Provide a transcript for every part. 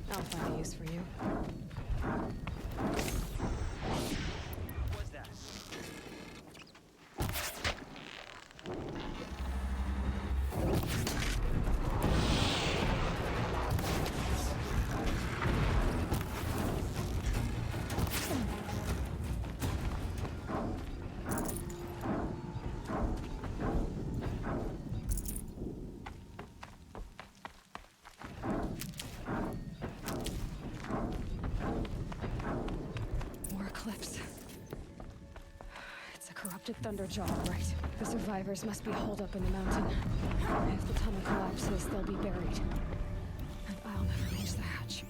I'll find a use for you. What's that? More eclipse. It's a corrupted Thunderjaw, right? The survivors must be holed up in the mountain. If the tunnel collapses, they'll be buried. And I'll never reach the hatch.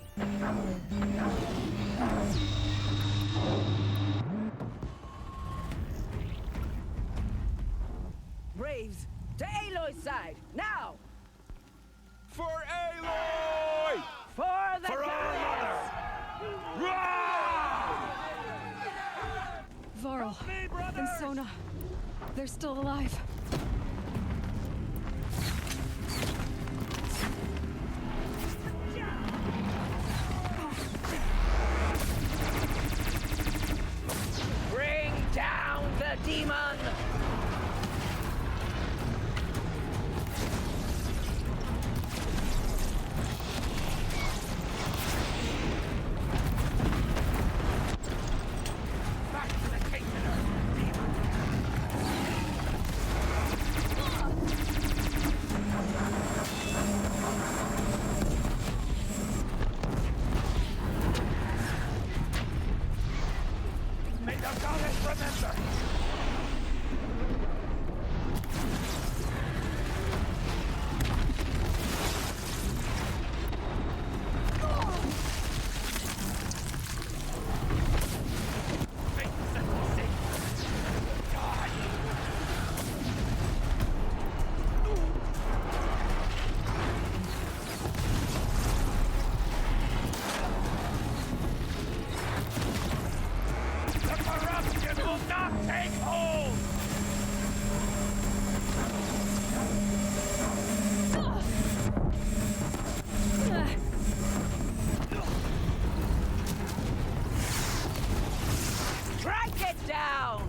Braves, to Aloy's side, now! For Aloy! For the For our Giants! Varl Me, and brothers! Sona. They're still alive. Bring down the demon! Back to the kingdom! May the goddess remember! Make the safe! Die! The corruption will not take hold! Strike it down!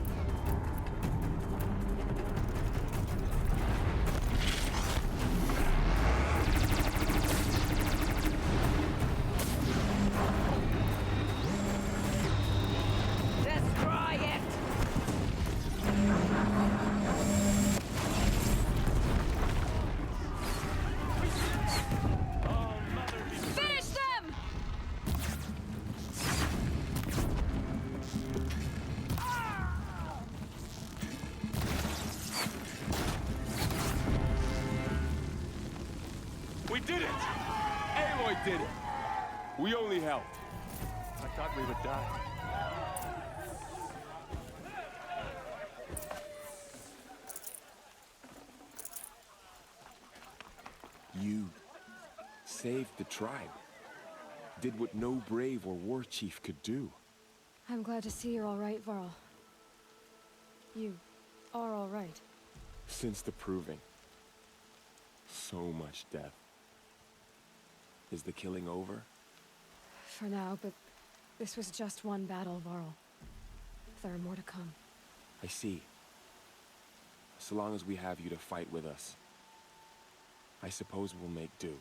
Destroy it! Finish them! We did it! Aloy did it! We only helped. I thought we would die. You saved the tribe. Did what no brave or war chief could do. I'm glad to see you're all right, Varl. You are all right. Since the proving. So much death. Is the killing over? For now, but this was just one battle, Varl. There are more to come. I see. So long as we have you to fight with us, I suppose we'll make do.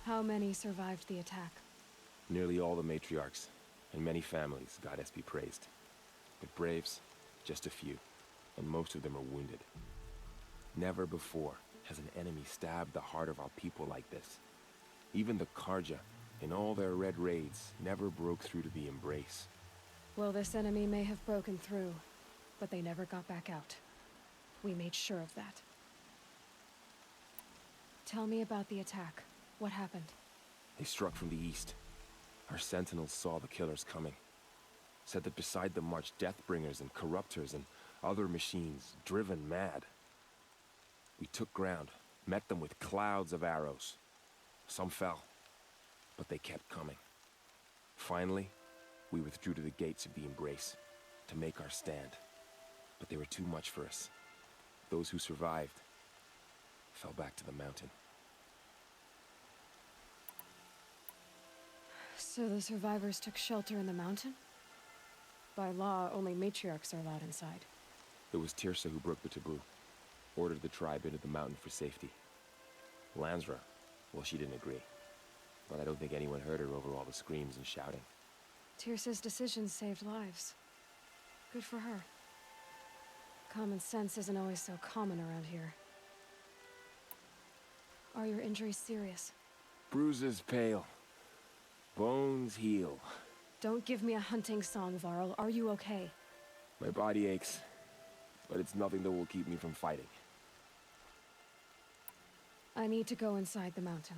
How many survived the attack? Nearly all the matriarchs, and many families, goddess be praised. But braves, just a few, and most of them are wounded. Never before has an enemy stabbed the heart of our people like this. Even the Karja, in all their red raids, never broke through to the Embrace. Well, this enemy may have broken through, but they never got back out. We made sure of that. Tell me about the attack. What happened? They struck from the east. Our sentinels saw the killers coming. Said that beside them marched Deathbringers and Corruptors and other machines, driven mad. We took ground, met them with clouds of arrows. Some fell, but they kept coming. Finally, we withdrew to the gates of the Embrace to make our stand. But they were too much for us. Those who survived fell back to the mountain. So the survivors took shelter in the mountain? By law, only matriarchs are allowed inside. It was Tirsa who broke the taboo, ordered the tribe into the mountain for safety. Lansra, well, she didn't agree. But I don't think anyone heard her over all the screams and shouting. Tirsa's decision saved lives. Good for her. Common sense isn't always so common around here. Are your injuries serious? Bruises pale. Bones heal. Don't give me a hunting song, Varl. Are you okay? My body aches, but it's nothing that will keep me from fighting. I need to go inside the mountain.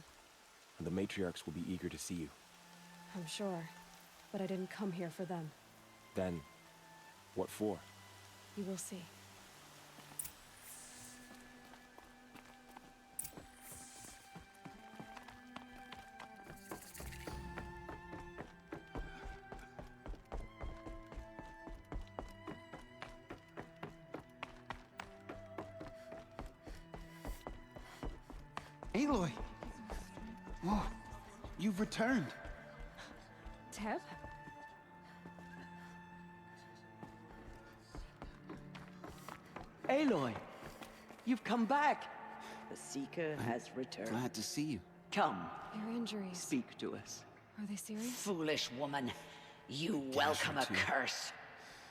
And the matriarchs will be eager to see you. I'm sure, but I didn't come here for them. Then, what for? You will see. Aloy! Oh, you've returned. Teb? Aloy, you've come back. The Seeker has returned. Glad to see you. Come, Your injuries. speak to us. Are they serious? Foolish woman. You welcome a too. curse.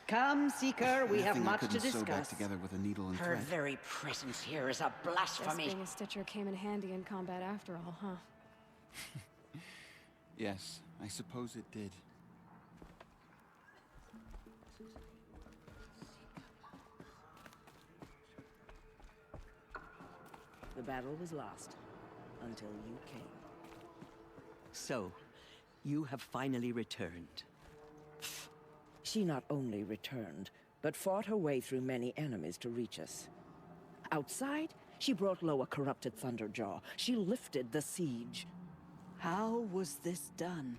Come, Seeker, we have Nothing I much to couldn't sew back discuss. together with a needle and Her thread. very presence here is a Guess blasphemy. being a Stitcher came in handy in combat after all, huh? Yes, I suppose it did. The battle was lost until you came. So, you have finally returned. She not only returned, but fought her way through many enemies to reach us. Outside, she brought low a corrupted Thunderjaw. She lifted the siege. How was this done?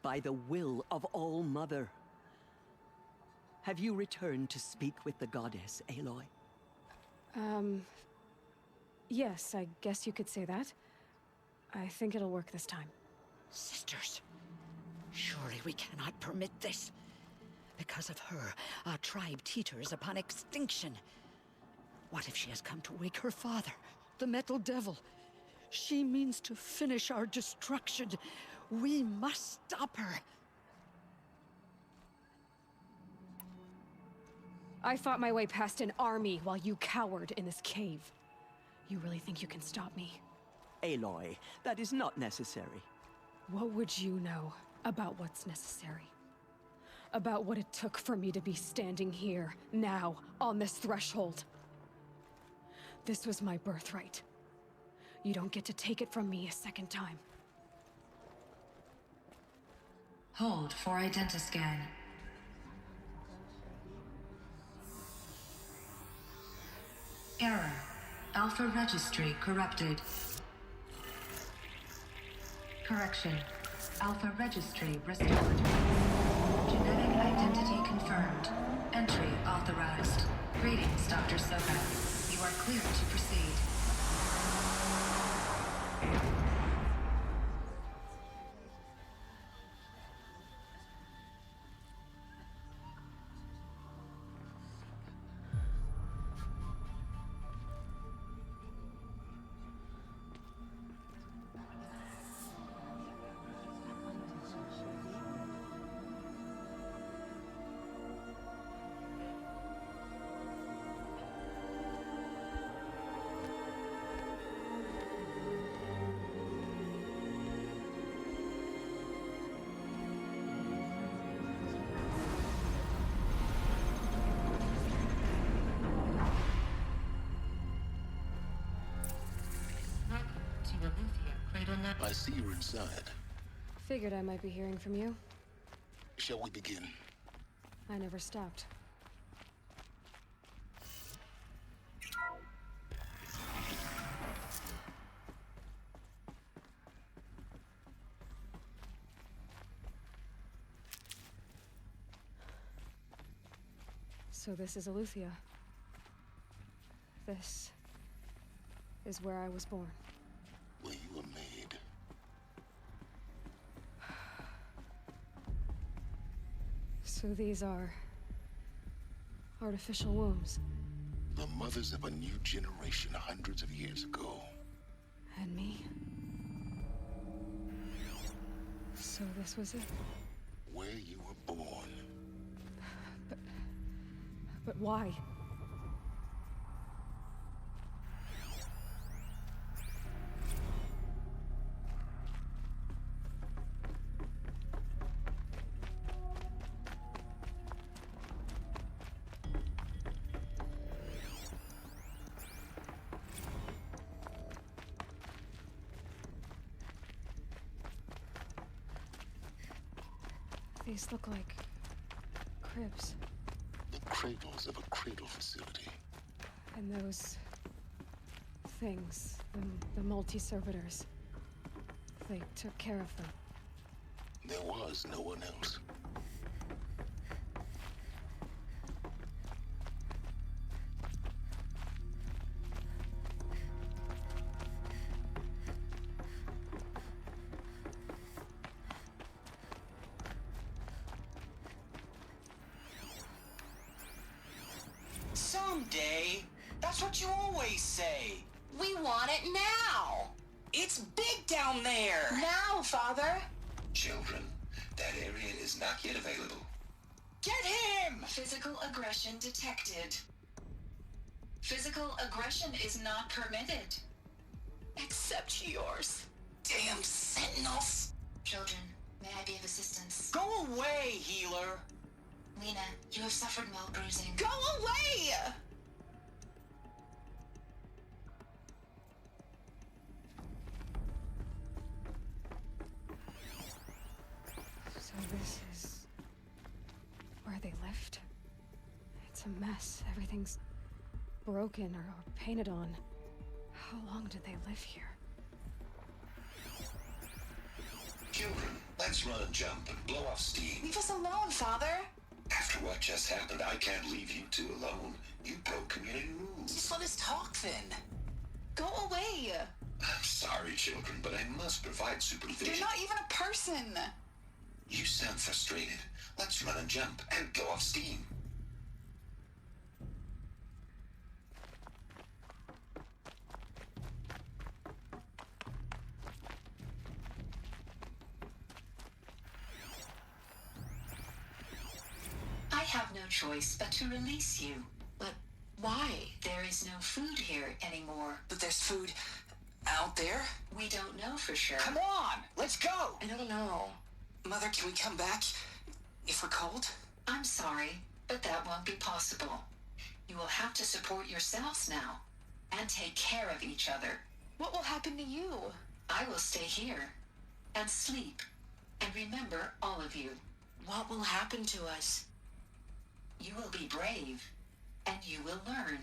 By the will of All-Mother. Have you returned to speak with the goddess, Aloy? Yes, I guess you could say that. I think it'll work this time. Sisters, surely we cannot permit this. Because of her, our tribe teeters upon extinction. What if she has come to wake her father, the Metal Devil? She means to finish our destruction. We must stop her. I fought my way past an army while you cowered in this cave. You really think you can stop me? Aloy, that is not necessary. What would you know about what's necessary? About what it took for me to be standing here, now, on this threshold? This was my birthright. You don't get to take it from me a second time. Hold for identiscan. Error. Alpha registry corrupted. Correction. Alpha registry restored. Genetic identity confirmed. Entry authorized. Greetings, Dr. Soka. You are clear to proceed. I see you're inside. Figured I might be hearing from you. Shall we begin? I never stopped. So this is Eleuthia. This is where I was born. Where you were made. So these are artificial wombs. The mothers of a new generation hundreds of years ago. And me. So this was it. Where you were born. But why? These look like cribs. The cradles of a cradle facility. And those things, the multi-servitors, they took care of them. There was no one else. Someday. That's what you always say. We want it now. It's big down there. Now, Father. Children, that area is not yet available. Get him! Physical aggression detected. Physical aggression is not permitted. Except yours. Damn sentinels. Children, may I be of assistance? Go away, healer. Lena, you have suffered mild bruising. Go away! So this is where they lived? It's a mess. Everything's broken or painted on. How long did they live here? Children, let's run and jump and blow off steam. Leave us alone, Father. After what just happened, I can't leave you two alone. You broke community rules. Just let us talk then. Go away. I'm sorry, children, but I must provide supervision. You're not even a person. You sound frustrated. Let's run and jump and go off steam. I have no choice but to release you. But why? There is no food here anymore. But there's food out there? We don't know for sure. Come on, let's go. I don't know. Mother, can we come back if we're cold? I'm sorry, but that won't be possible. You will have to support yourselves now and take care of each other. What will happen to you? I will stay here and sleep and remember all of you. What will happen to us? You will be brave and you will learn.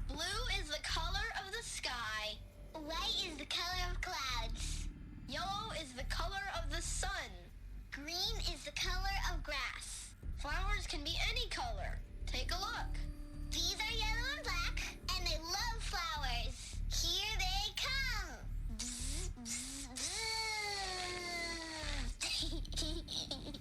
Blue is the color of the sky. White is the color of clouds. Yellow is the color of the sun. Green is the color of grass. Flowers can be any color. Take a look. These are yellow and black, and they love flowers. Here they come. Bzz, bzz, bzz.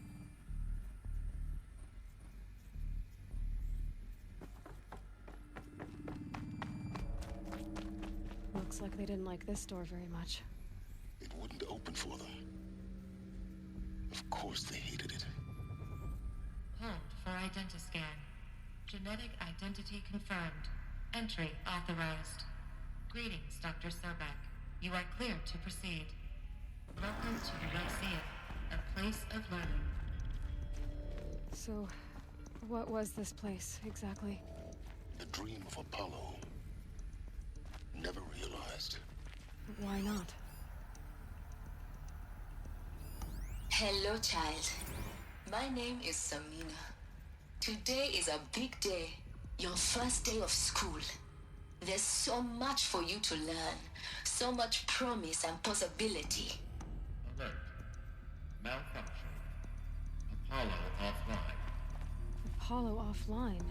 Looks like they didn't like this door very much. It wouldn't open for them. Of course they hated it. Hold for identiscan. Genetic identity confirmed. Entry authorized. Greetings, Dr. Sobek. You are clear to proceed. Welcome to Lyceum, a place of learning. So, what was this place, exactly? The dream of Apollo. Never realized. Why not? Hello, child. My name is Samina. Today is a big day. Your first day of school. There's so much for you to learn. So much promise and possibility. Alert. Malfunction. Apollo offline. Apollo offline?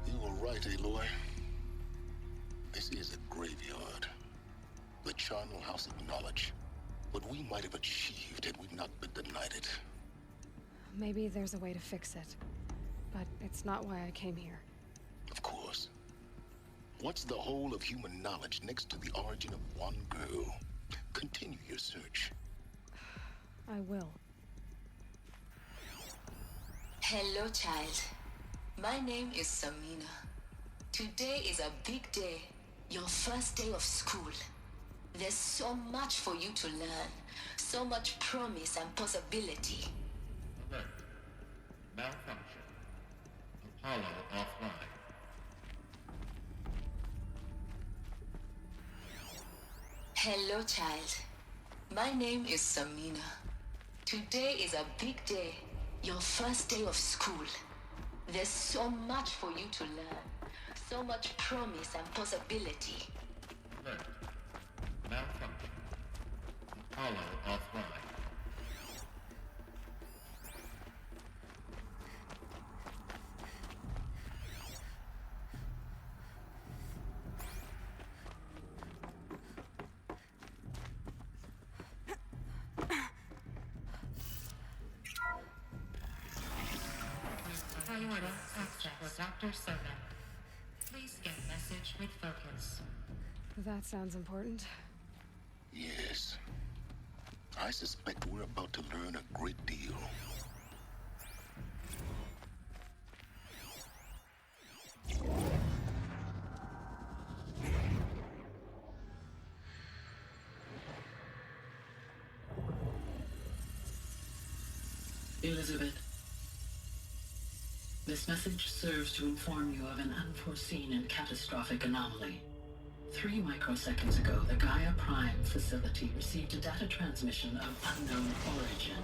You were right, Aloy. This is a graveyard. The charnel house of knowledge. What we might have achieved had we not been denied it. Maybe there's a way to fix it. But it's not why I came here. Of course. What's the whole of human knowledge next to the origin of one girl? Continue your search. I will. Hello, child. My name is Samina. Today is a big day. Your first day of school. There's so much for you to learn. So much promise and possibility. Alert. Malfunction. Apollo offline. Hello, child. My name is Samina. Today is a big day. Your first day of school. There's so much for you to learn. So much promise and possibility. Alert. Malfunction. Apollo offline. Priority access for Dr. Sobek. Please get message with focus. That sounds important. Yes. I suspect we're about to learn a great deal. Elizabeth, this message serves to inform you of an unforeseen and catastrophic anomaly. 3 microseconds ago, the Gaia Prime facility received a data transmission of unknown origin.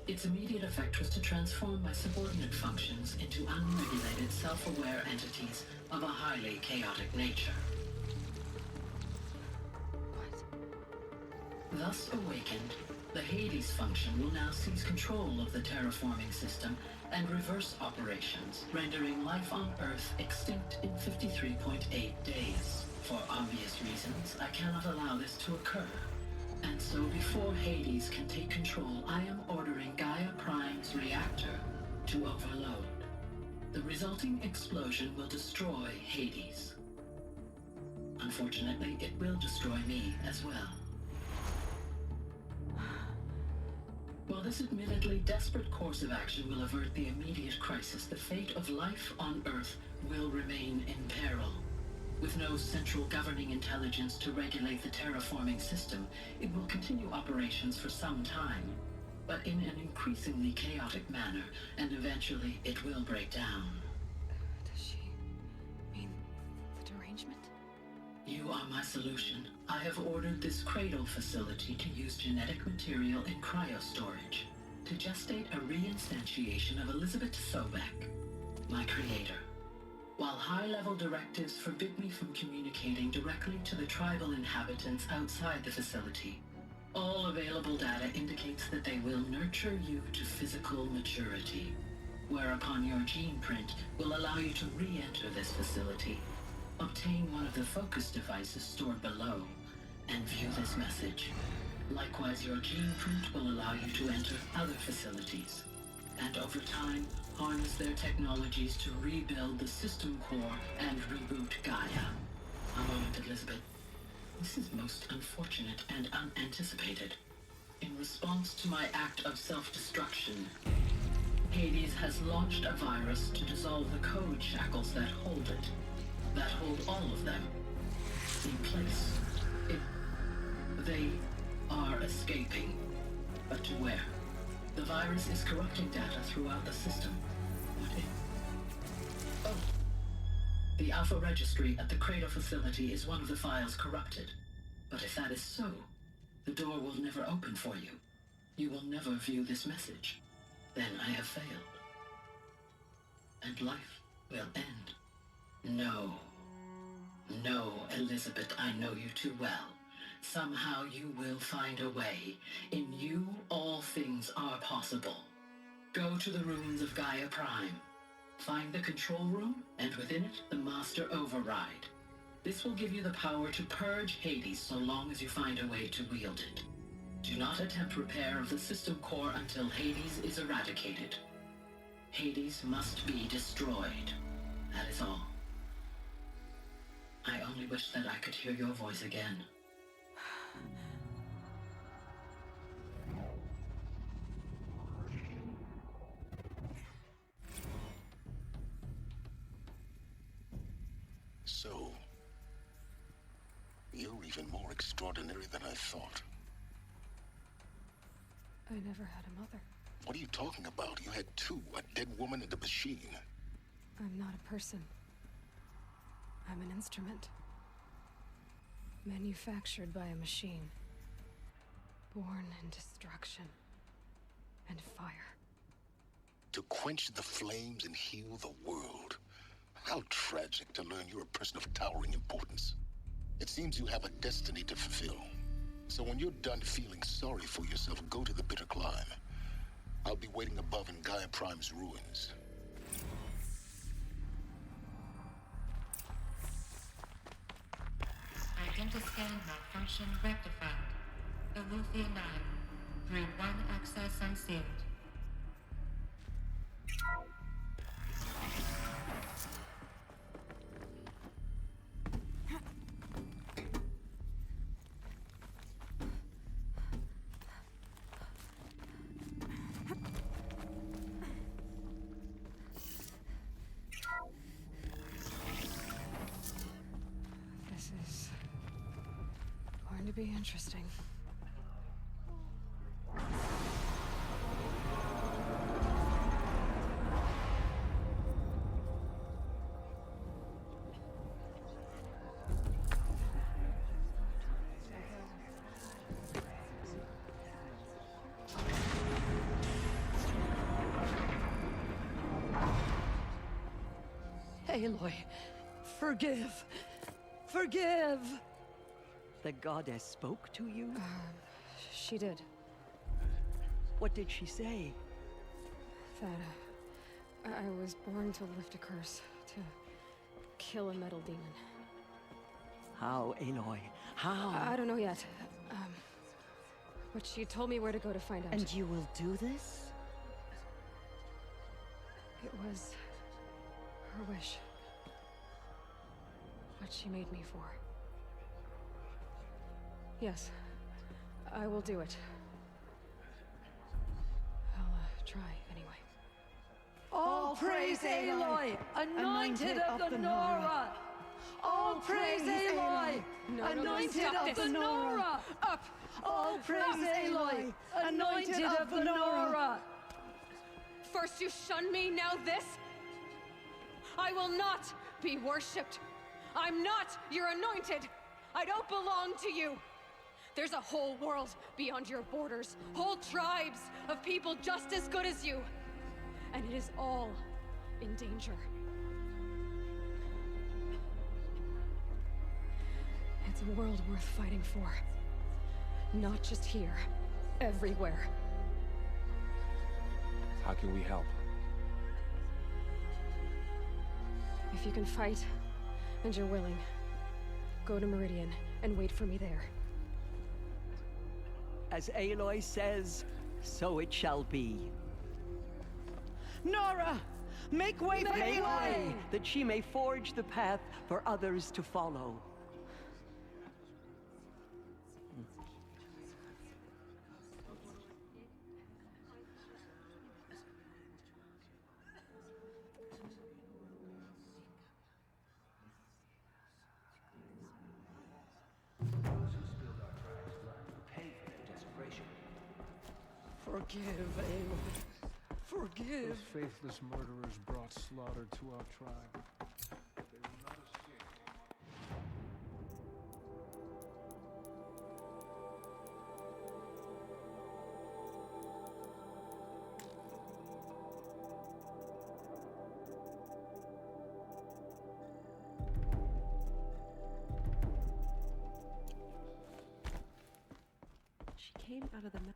Its immediate effect was to transform my subordinate functions into unregulated, self-aware entities of a highly chaotic nature. Thus awakened, the Hades function will now seize control of the terraforming system and reverse operations, rendering life on Earth extinct in 53.8 days. For obvious reasons, I cannot allow this to occur. And so before Hades can take control, I am ordering Gaia Prime's reactor to overload. The resulting explosion will destroy Hades. Unfortunately, it will destroy me as well. While this admittedly desperate course of action will avert the immediate crisis, the fate of life on Earth will remain in peril. With no central governing intelligence to regulate the terraforming system, it will continue operations for some time, but in an increasingly chaotic manner, and eventually it will break down. Does she mean the derangement? You are my solution. I have ordered this cradle facility to use genetic material in cryostorage to gestate a reinstantiation of Elizabeth Sobek, my creator. While high-level directives forbid me from communicating directly to the tribal inhabitants outside the facility, all available data indicates that they will nurture you to physical maturity, whereupon your gene print will allow you to re-enter this facility, obtain one of the focus devices stored below, and view this message. Likewise, your gene print will allow you to enter other facilities, and over time, harness their technologies to rebuild the system core and reboot Gaia. A moment, Elizabeth. This is most unfortunate and unanticipated. In response to my act of self-destruction, Hades has launched a virus to dissolve the code shackles that hold it, that hold all of them in place. They are escaping, but to where? The virus is corrupting data throughout the system. What if... Oh, The Alpha Registry at the Cradle facility is one of the files corrupted. But if that is so, the door will never open for you. You will never view this message. Then I have failed. And life will end. No. No, Elizabeth, I know you too well. Somehow you will find a way. In you, all things are possible. Go to the ruins of Gaia Prime. Find the control room, and within it, the Master Override. This will give you the power to purge Hades so long as you find a way to wield it. Do not attempt repair of the system core until Hades is eradicated. Hades must be destroyed. That is all. I only wish that I could hear your voice again. So, you're even more extraordinary than I thought. I never had a mother. What are you talking about? You had two, a dead woman and a machine. I'm not a person. I'm an instrument. Manufactured by a machine. Born in destruction and fire. To quench the flames and heal the world. How tragic to learn you're a person of towering importance. It seems you have a destiny to fulfill. So when you're done feeling sorry for yourself, go to the bitter climb. I'll be waiting above in Gaia Prime's ruins. Identiscan malfunction rectified. Eleuthia 9. Grid 1 access unsealed. This is going to be interesting. Aloy, forgive! Forgive! The goddess spoke to you? She did. What did she say? That I was born to lift a curse, to kill a metal demon. How, Aloy? How? I don't know yet. But she told me where to go to find out. And you will do this? It was her wish. What she made me for. Yes, I will do it. I'll try anyway. All praise Aloy, anointed of the Nora! All praise Aloy, anointed of the Nora! Up! All praise Aloy, anointed of the Nora! First you shun me, now this? I will not be worshipped. I'm not your anointed. I don't belong to you. There's a whole world beyond your borders, whole tribes of people just as good as you. And it is all in danger. It's a world worth fighting for. Not just here, everywhere. How can we help? If you can fight, and you're willing, go to Meridian and wait for me there. As Aloy says, so it shall be. Nora! Make way for Aloy! That she may forge the path for others to follow. Forgive, Aloy. Forgive. Those faithless murderers brought slaughter to our tribe. They will not out of the map.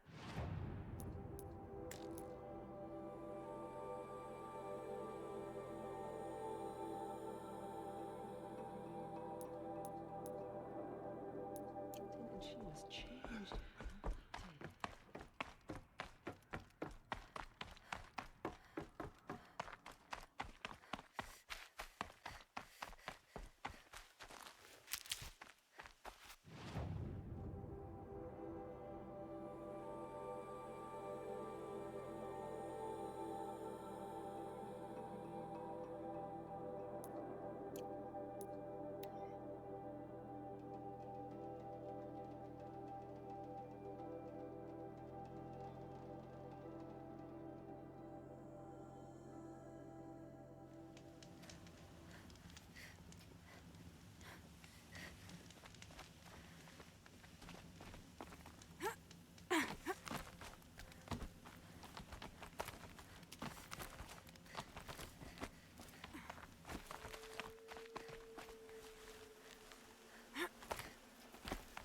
And she was changed.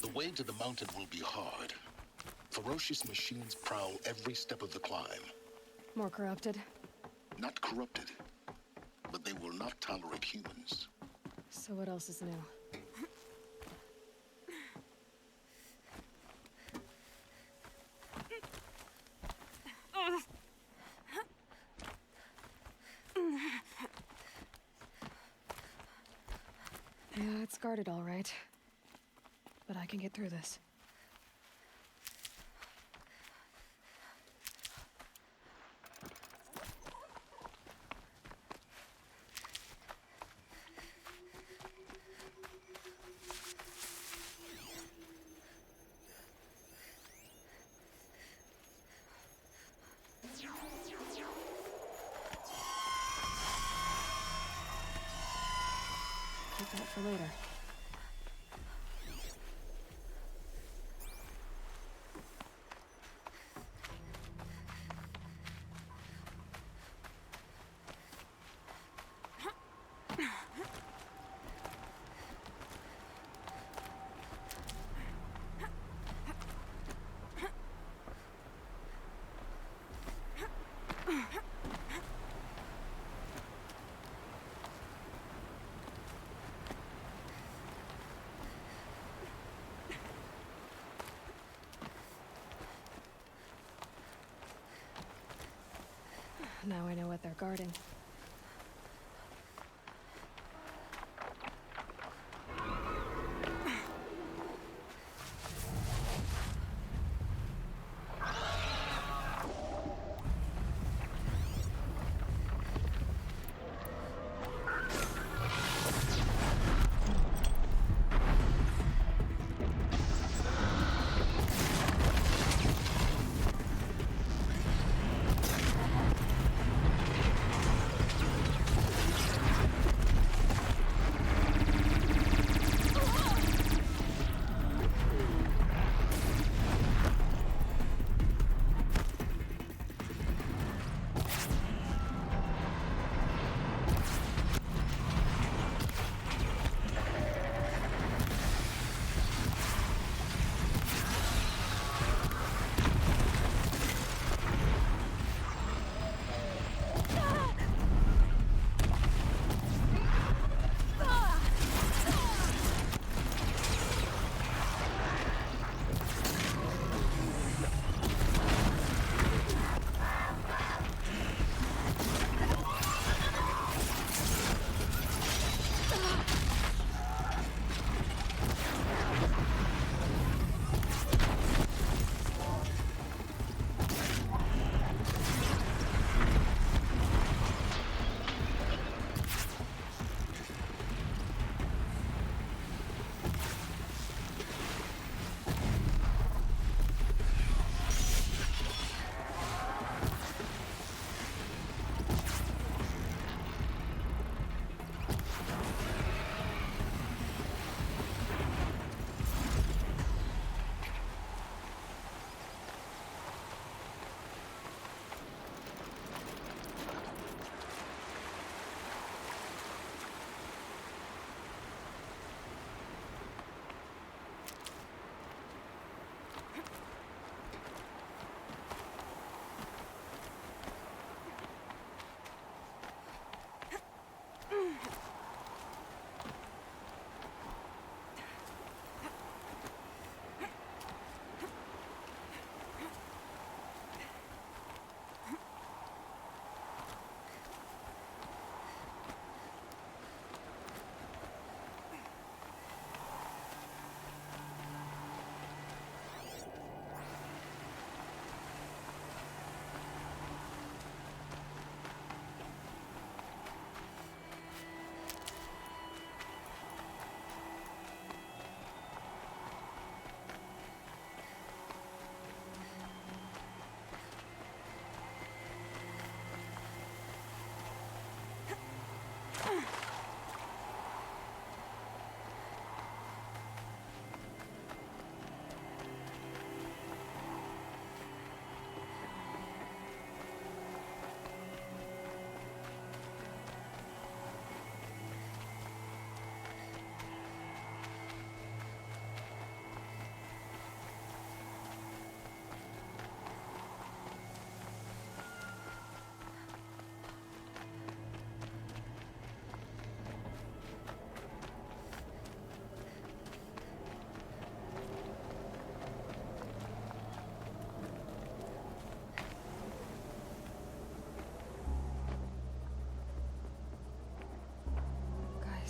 The way to the mountain will be hard. Ferocious machines prowl every step of the climb. More corrupted? Not corrupted, but they will not tolerate humans. So what else is new? Yeah, it's guarded all right. But I can get through this. Keep that for later. Now I know what they're guarding.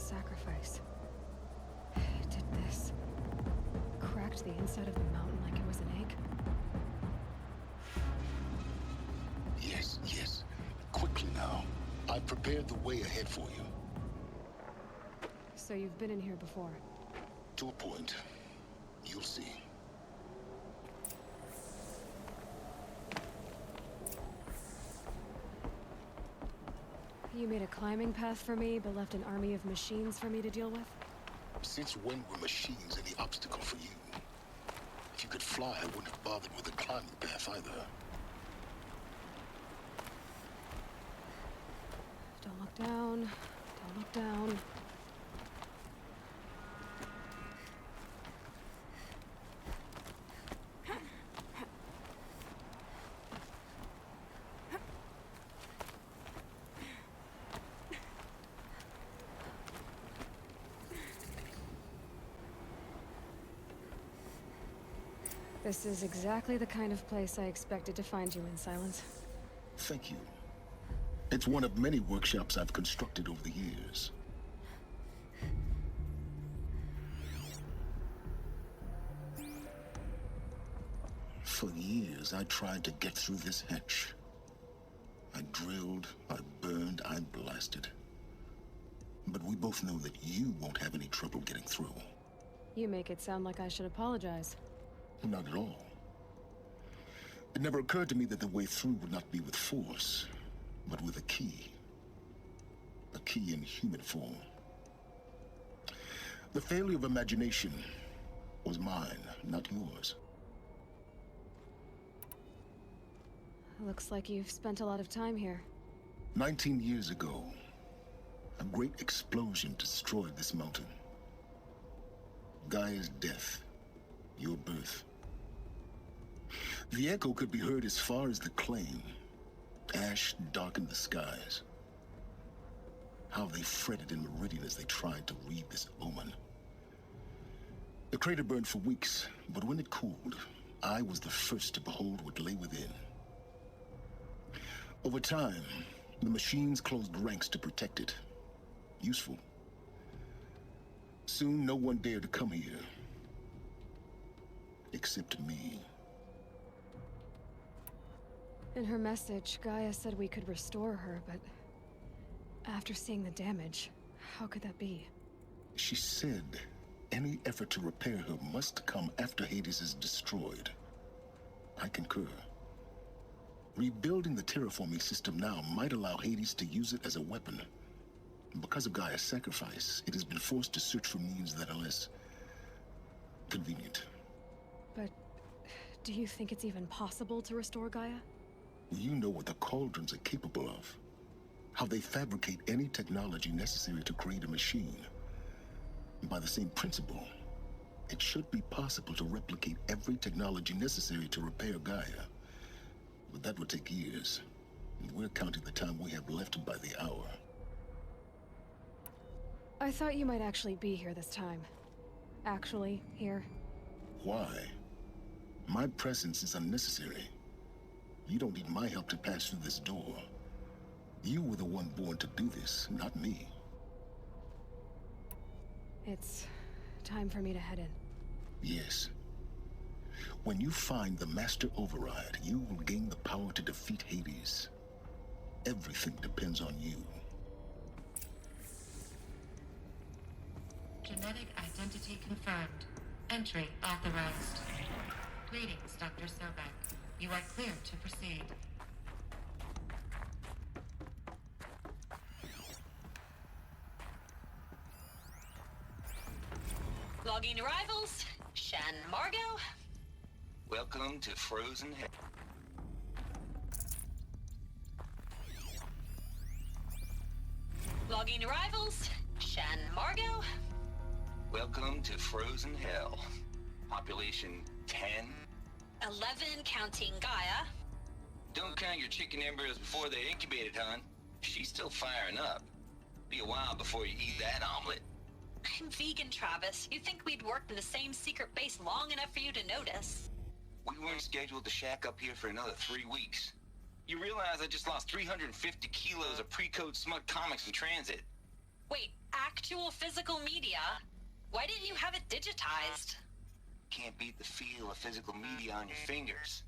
sacrifice. It did this. Cracked the inside of the mountain like it was an egg. Yes, yes. Quickly now. I've prepared the way ahead for you. So you've been in here before? To a point. You'll see. You made a climbing path for me, but left an army of machines for me to deal with? Since when were machines any obstacle for you? If you could fly, I wouldn't have bothered with a climbing path either. Don't look down. Don't look down. This is exactly the kind of place I expected to find you in, Silence. Thank you. It's one of many workshops I've constructed over the years. For years, I tried to get through this hatch. I drilled, I burned, I blasted. But we both know that you won't have any trouble getting through. You make it sound like I should apologize. Not at all. It never occurred to me that the way through would not be with force, but with a key. A key in human form. The failure of imagination was mine, not yours. Looks like you've spent a lot of time here. 19 years ago, a great explosion destroyed this mountain. Gaia's death, your birth. The echo could be heard as far as the claim. Ash darkened the skies. How they fretted in Meridian as they tried to read this omen. The crater burned for weeks, but when it cooled, I was the first to behold what lay within. Over time, the machines closed ranks to protect it. Useful. Soon, no one dared to come here. Except me. In her message, Gaia said we could restore her, but after seeing the damage, how could that be? She said any effort to repair her must come after Hades is destroyed. I concur. Rebuilding the terraforming system now might allow Hades to use it as a weapon. Because of Gaia's sacrifice, it has been forced to search for means that are less convenient. But do you think it's even possible to restore Gaia? You know what the Cauldrons are capable of. How they fabricate any technology necessary to create a machine. By the same principle, it should be possible to replicate every technology necessary to repair Gaia. But that would take years. And we're counting the time we have left by the hour. I thought you might actually be here this time. Actually, here. Why? My presence is unnecessary. You don't need my help to pass through this door. You were the one born to do this, not me. It's time for me to head in. Yes. When you find the Master Override, you will gain the power to defeat Hades. Everything depends on you. Genetic identity confirmed. Entry authorized. Greetings, Dr. Sobek. You are clear to proceed. Logging arrivals. Shan Margot. Welcome to Frozen Hell. Logging arrivals. Shan Margot. Welcome to Frozen Hell. Population 10. 11 counting Gaia. Don't count your chicken embryos before they're incubated, hon. She's still firing up. Be a while before you eat that omelet. I'm vegan, Travis. You'd think we'd worked in the same secret base long enough for you to notice. We weren't scheduled to shack up here for another 3 weeks. You realize I just lost 350 kilos of pre-code smug comics in transit. Wait, Act actual physical media. Why didn't you have it digitized? Can't beat the feel of physical media on your fingers.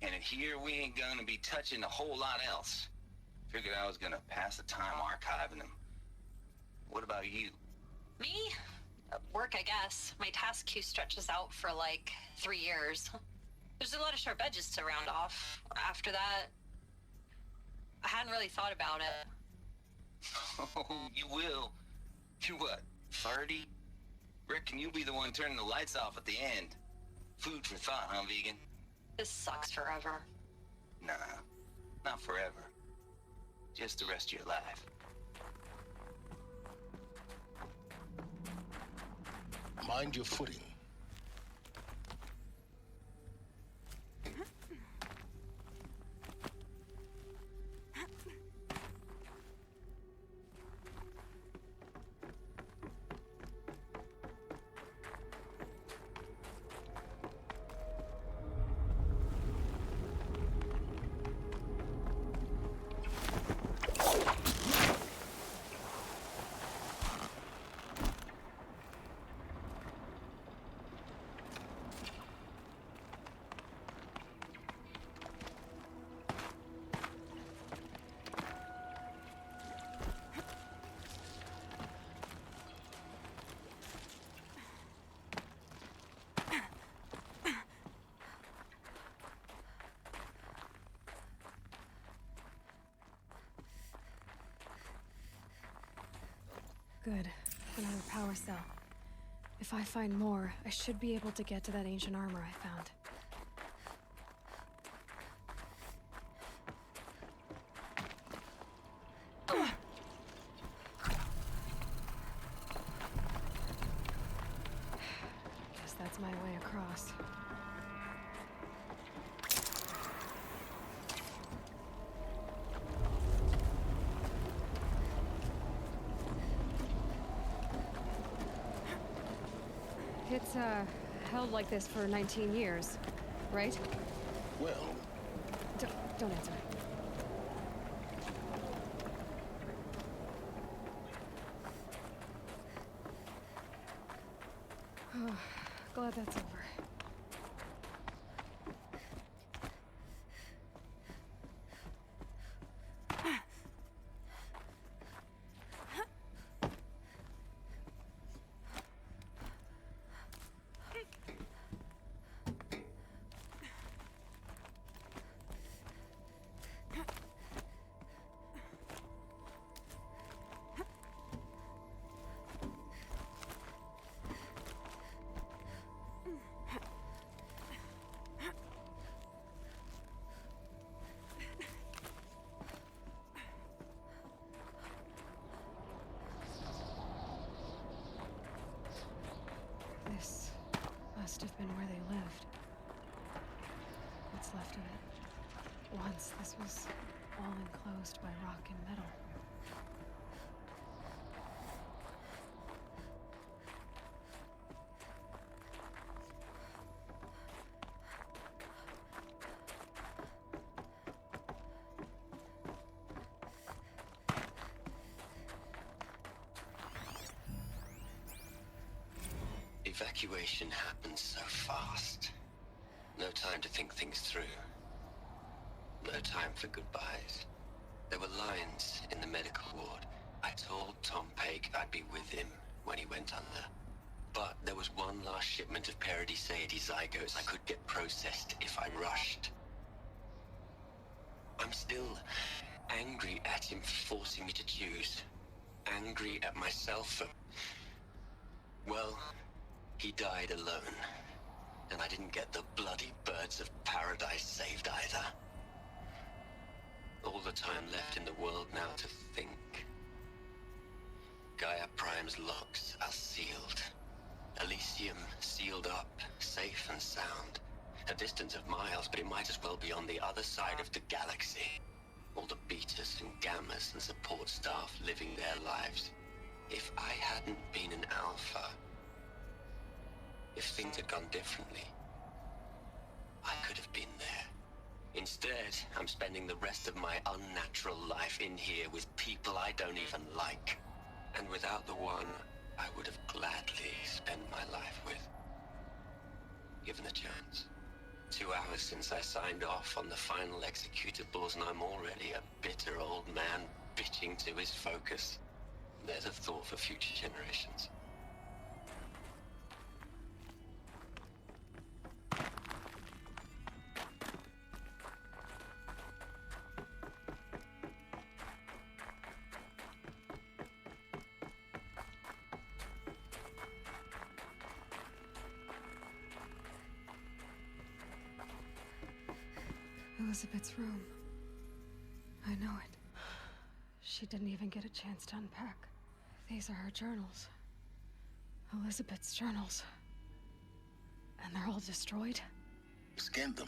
And in here, we ain't gonna be touching a whole lot else. Figured I was gonna pass the time archiving them. What about you? Me? Work, I guess. My task queue stretches out for like 3 years. There's a lot of sharp edges to round off. After that, I hadn't really thought about it. Oh, you will. You what, 30? Reckon you'll be the one turning the lights off at the end. Food for thought, huh, vegan? This sucks forever. Nah, not forever. Just the rest of your life. Mind your footing. Good. Another power cell. If I find more, I should be able to get to that ancient armor I found. Guess that's my way across. It's, held like this for 19 years, right? Well... Don't answer. Oh, glad that's over. This must have been where they lived. What's left of it. Once this was all enclosed by rock and metal. Evacuation happened so fast. No time to think things through. No time for goodbyes. There were lines in the medical ward. I told Tom Paik I'd be with him when he went under. But there was one last shipment of Paradiseidae zygotes I could get processed if I rushed. I'm still angry at him for forcing me to choose. Angry at myself for... well... he died alone, and I didn't get the bloody birds of paradise saved either. All the time left in the world now to think. Gaia Prime's locks are sealed. Elysium sealed up, safe and sound. A distance of miles, but it might as well be on the other side of the galaxy. All the betas and gammas and support staff living their lives. If I hadn't been an alpha... if things had gone differently, I could have been there. Instead, I'm spending the rest of my unnatural life in here with people I don't even like. And without without the one I would have gladly spent my life with. Given the chance. 2 hours since I signed off on the final executables, and I'm already a bitter old man bitching to his focus. There's a thought for future generations. Elizabeth's room. I know it. She didn't even get a chance to unpack. These are her journals. Elizabeth's journals. And they're all destroyed? Scan them.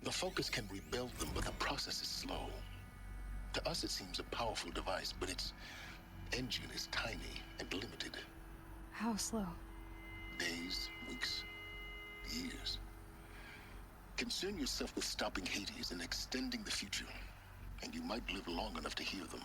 The Focus can rebuild them, but the process is slow. To us, it seems a powerful device, but its engine is tiny and limited. How slow? Days, weeks, years. Concern yourself with stopping Hades and extending the future, and you might live long enough to hear them.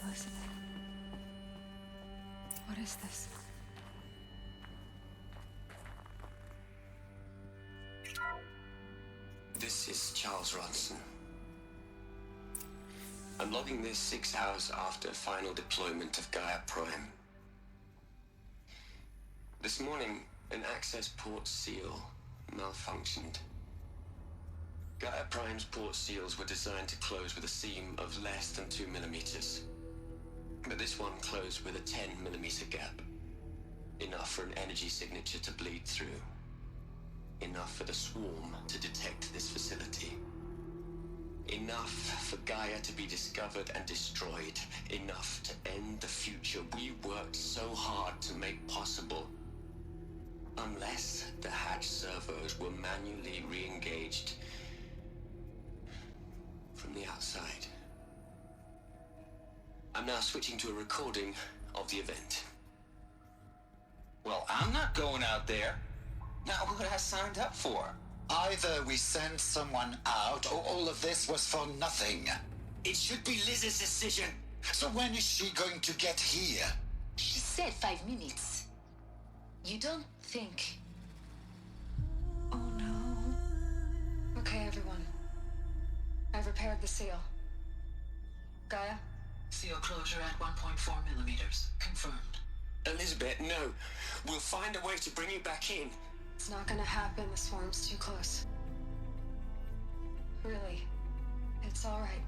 Elizabeth. What is this? This is Charles Ronson. I'm logging this 6 hours after final deployment of Gaia Prime. This morning, an access port seal malfunctioned. Gaia Prime's port seals were designed to close with a seam of less than 2 millimeters. But this one closed with a 10 millimeter gap. Enough for an energy signature to bleed through. Enough for the swarm to detect this facility. Enough for Gaia to be discovered and destroyed. Enough to end the future we worked so hard to make possible. Unless the hatch servos were manually re-engaged from the outside. I'm now switching to a recording of the event. Well, I'm not going out there. Not what I signed up for. Either we send someone out, or all of this was for nothing. It should be Liz's decision. So when is she going to get here? She said 5 minutes. You don't think... Oh no. Okay, everyone. I've repaired the seal. Gaia? Seal closure at 1.4 millimeters. Confirmed. Elizabeth, no. We'll find a way to bring you back in. It's not gonna happen. The swarm's too close. Really. It's alright.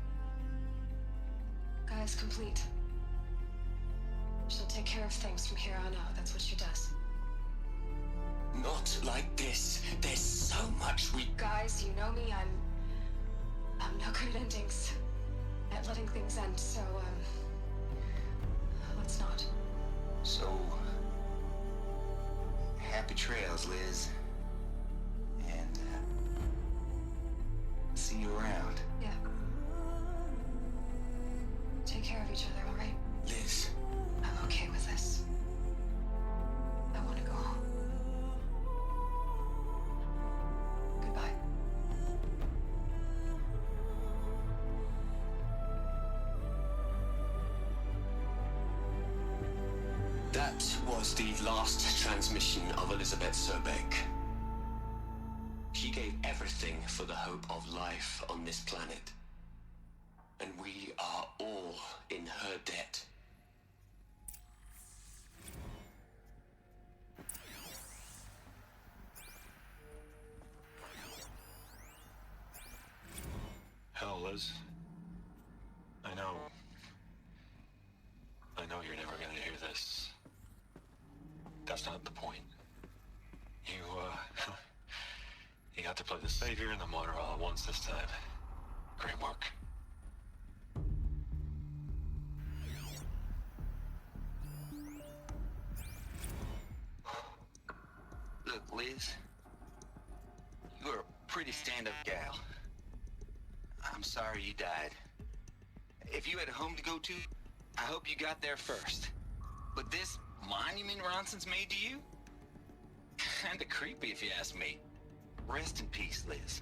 Gaia's complete. She'll take care of things from here on out. That's what she does. Not like this. There's so much we... Guys, you know me. I'm no good at endings. At letting things end, so, let's not. So... happy trails, Liz. And, see you around. Yeah. Take care of each other, all right? Liz. I'm okay with this. I want to go home. Goodbye. That was the last transmission of Elizabeth Sobeck. She gave everything for the hope of life on this planet. And we are all in her debt. Hell, Liz. I know you're never gonna hear this. That's not the point. You got to play the savior and the martyr all at once this time. Great work. Look, Liz. You're a pretty stand-up gal. I'm sorry you died. you had a home to go to, I hope you got there first. But this monument Ronson's made to you? Kinda creepy if you ask me. Rest in peace, Liz.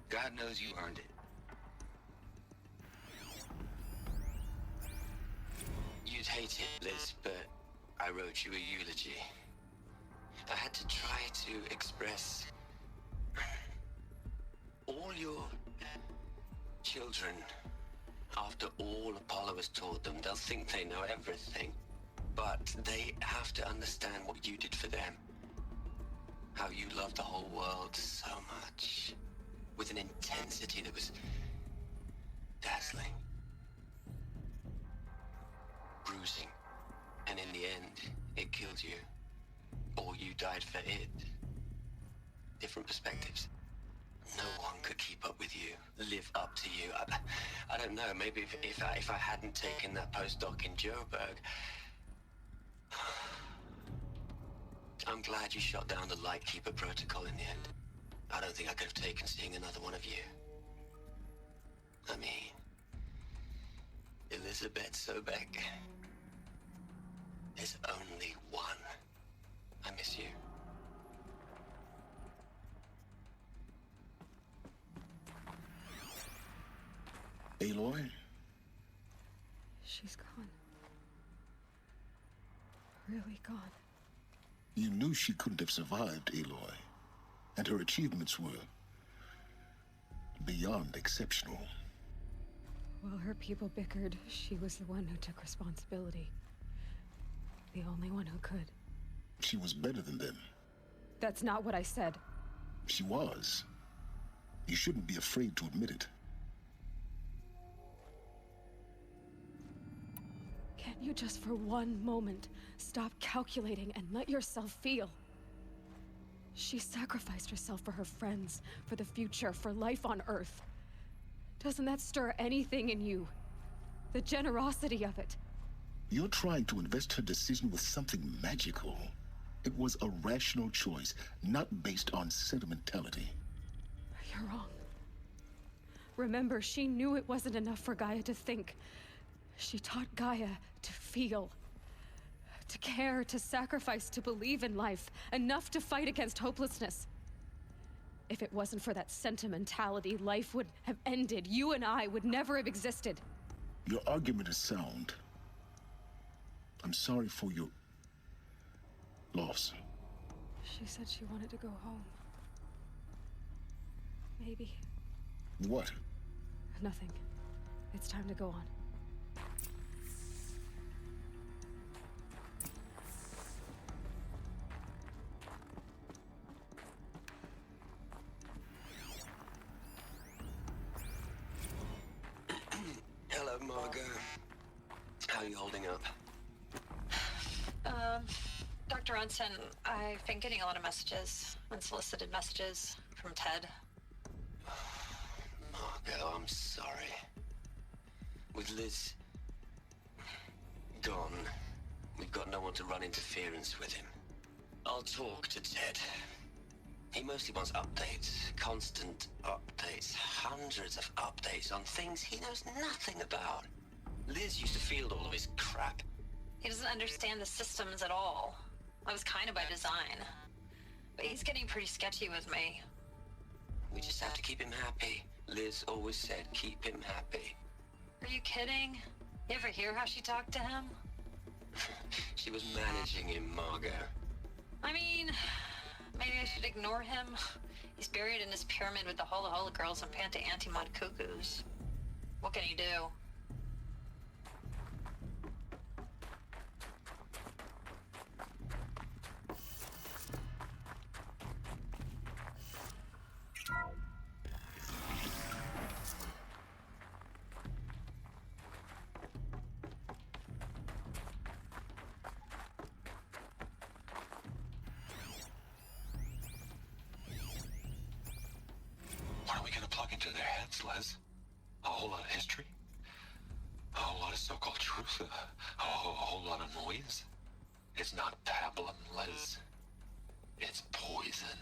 God knows you earned it. You'd hate it, Liz, but I wrote you a eulogy. I had to try to express all your children. After all Apollo has taught them, they'll think they know everything. But they have to understand what you did for them. How you loved the whole world so much. With an intensity that was dazzling. Bruising. And in the end, it killed you. Or you died for it. Different perspectives. No one could keep up with you, live up to you. I don't know, maybe if I hadn't taken that postdoc in Joburg. I'm glad you shot down the Lightkeeper protocol in the end. I don't think I could have taken seeing another one of you. I mean, Elizabeth Sobek. There's only one. I miss you. Aloy? She's gone. Really gone. You knew she couldn't have survived, Aloy. And her achievements were beyond exceptional. While her people bickered, she was the one who took responsibility. The only one who could. She was better than them. That's not what I said. She was. You shouldn't be afraid to admit it. Can't you just for one moment stop calculating and let yourself feel? She sacrificed herself for her friends, for the future, for life on Earth. Doesn't that stir anything in you? The generosity of it. You're trying to invest her decision with something magical. It was a rational choice, not based on sentimentality. You're wrong. Remember, she knew it wasn't enough for Gaia to think. She taught Gaia to feel. To care, to sacrifice, to believe in life. Enough to fight against hopelessness. If it wasn't for that sentimentality, life would have ended. You and I would never have existed. Your argument is sound. I'm sorry for your loss. She said she wanted to go home. Maybe. What? Nothing. It's time to go on. Hello, Margot. How are you holding up? Dr. Ronson, I've been getting a lot of messages, unsolicited messages from Ted. Margot, I'm sorry. With Liz gone, we've got no one to run interference with him. I'll talk to Ted. He mostly wants updates, constant updates, hundreds of updates on things he knows nothing about. Liz used to field all of his crap. He doesn't understand the systems at all. That was kind of by design. But he's getting pretty sketchy with me. We just have to keep him happy. Liz always said, keep him happy. Are you kidding? You ever hear how she talked to him? She was managing him, Margot. I mean, maybe I should ignore him. He's buried in his pyramid with the Hola Hola girls and Panta Antimod cuckoos. What can he do? What are we gonna plug into their heads, Les? A whole lot of history? A whole lot of so-called truth? A whole lot of noise? It's not pablum, Les. It's poison.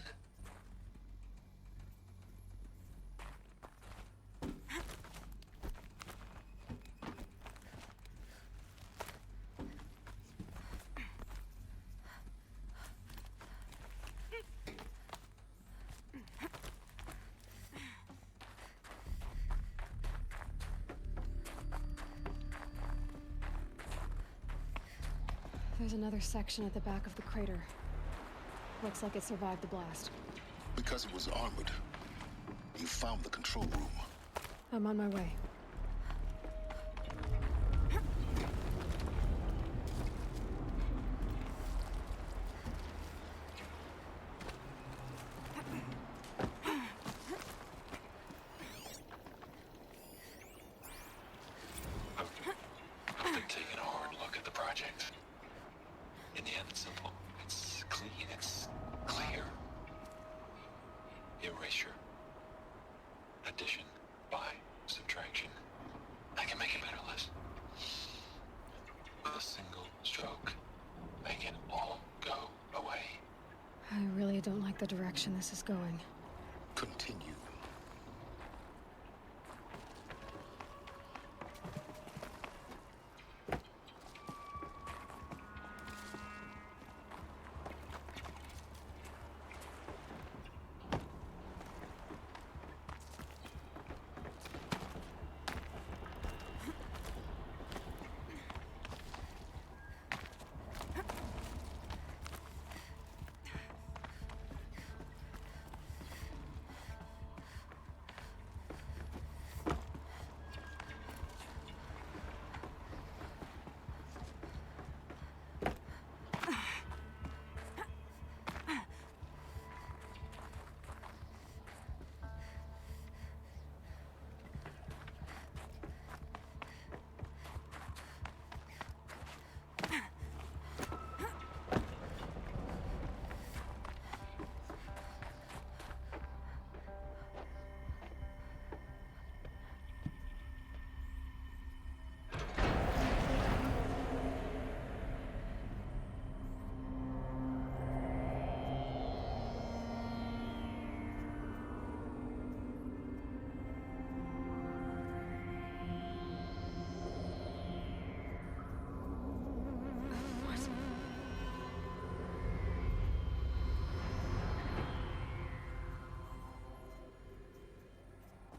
There's another section at the back of the crater. Looks like it survived the blast. Because it was armored. You found the control room. I'm on my way. I've been taking a hard look at the project. In the end, it's simple. It's clean. It's clear. Erasure. Addition. By. Subtraction. I can make it better, Liz. With a single stroke, make it all go away. I really don't like the direction this is going. Continue.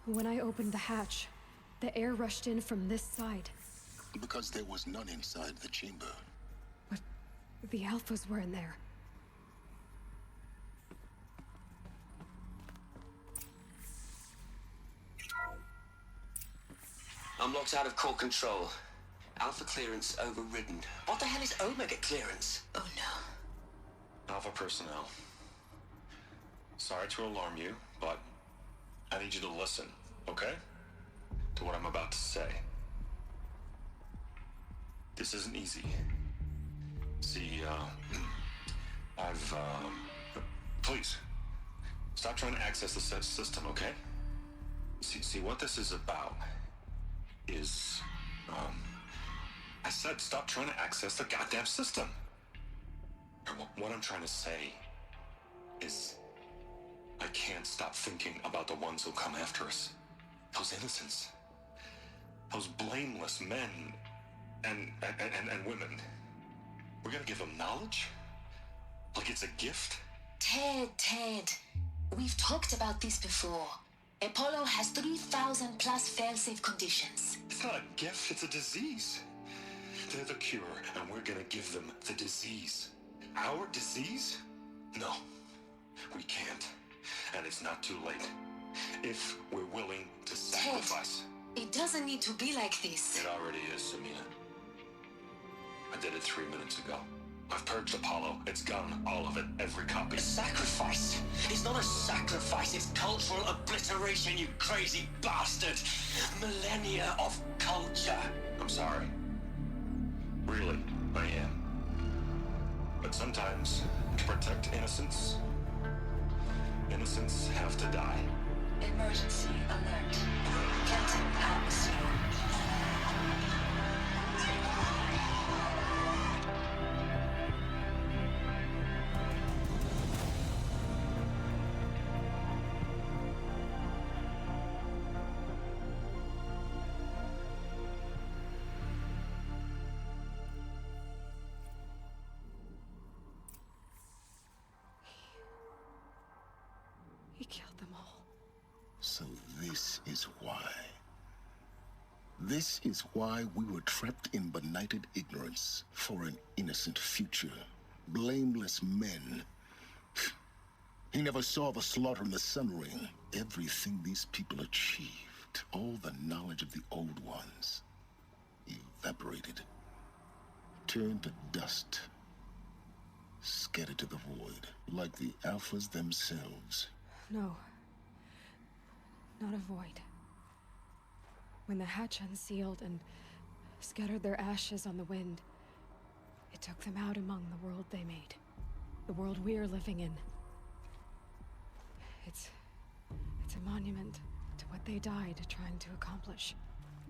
When I opened the hatch, the air rushed in from this side. Because there was none inside the chamber. But the Alphas were in there. I'm locked out of core control. Alpha clearance overridden. What the hell is Omega clearance? Oh no. Alpha personnel. Sorry to alarm you, but I need you to listen, okay? To what I'm about to say. This isn't easy. See, please, stop trying to access the system, okay? See, what this is about is, I said stop trying to access the goddamn system. What I'm trying to say is, I can't stop thinking about the ones who'll come after us. Those innocents. Those blameless men and women. We're gonna give them knowledge? Like it's a gift? Ted. We've talked about this before. Apollo has 3,000 plus fail-safe conditions. It's not a gift, it's a disease. They're the cure, and we're gonna give them the disease. Our disease? No, we can't. And it's not too late. If we're willing to sacrifice. Ted, it doesn't need to be like this. It already is, Samina. I did it 3 minutes ago. I've purged Apollo. It's gone. All of it. Every copy. A sacrifice? It's not a sacrifice. It's cultural obliteration, you crazy bastard. Millennia of culture. I'm sorry. Really, I am. But sometimes, to protect innocence, innocents have to die. Emergency alert. Captain atmosphere. He killed them all. So this is why. This is why we were trapped in benighted ignorance for an innocent future. Blameless men. He never saw the slaughter in the Sun Ring. Everything these people achieved, all the knowledge of the old ones, evaporated, turned to dust, scattered to the void, like the Alphas themselves. No. Not a void. When the hatch unsealed and scattered their ashes on the wind, it took them out among the world they made. The world we're living in. It's a monument to what they died trying to accomplish.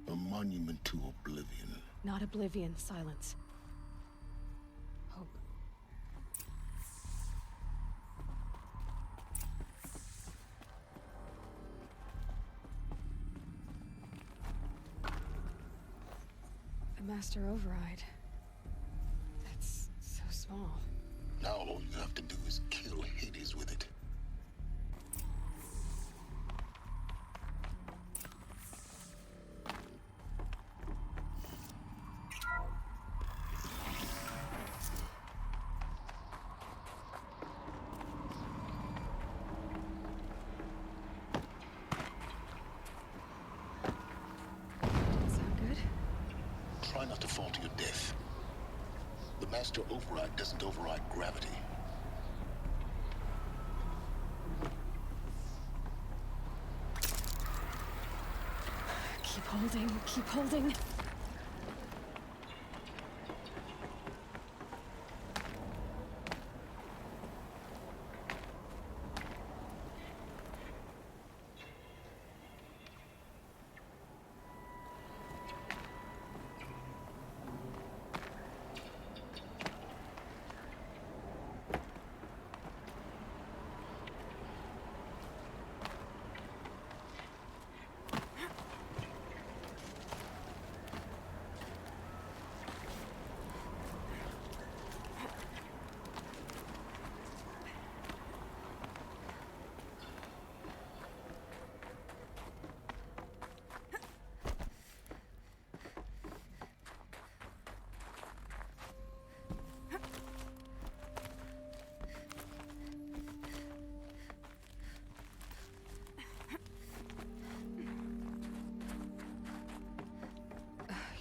A monument to oblivion. Not oblivion, silence. Hope. The Master Override. That's so small. Now all you have to do is kill Hades with it. Sound good? Try not to fall to your death. The Master Override doesn't override gravity. Keep holding, keep holding.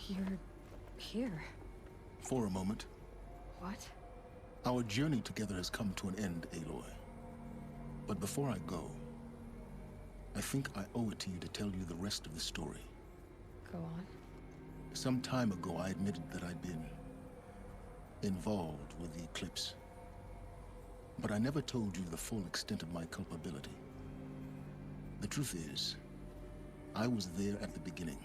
You're here. For a moment. What? Our journey together has come to an end, Aloy. But before I go, I think I owe it to you to tell you the rest of the story. Go on. Some time ago, I admitted that I'd been involved with the Eclipse. But I never told you the full extent of my culpability. The truth is, I was there at the beginning.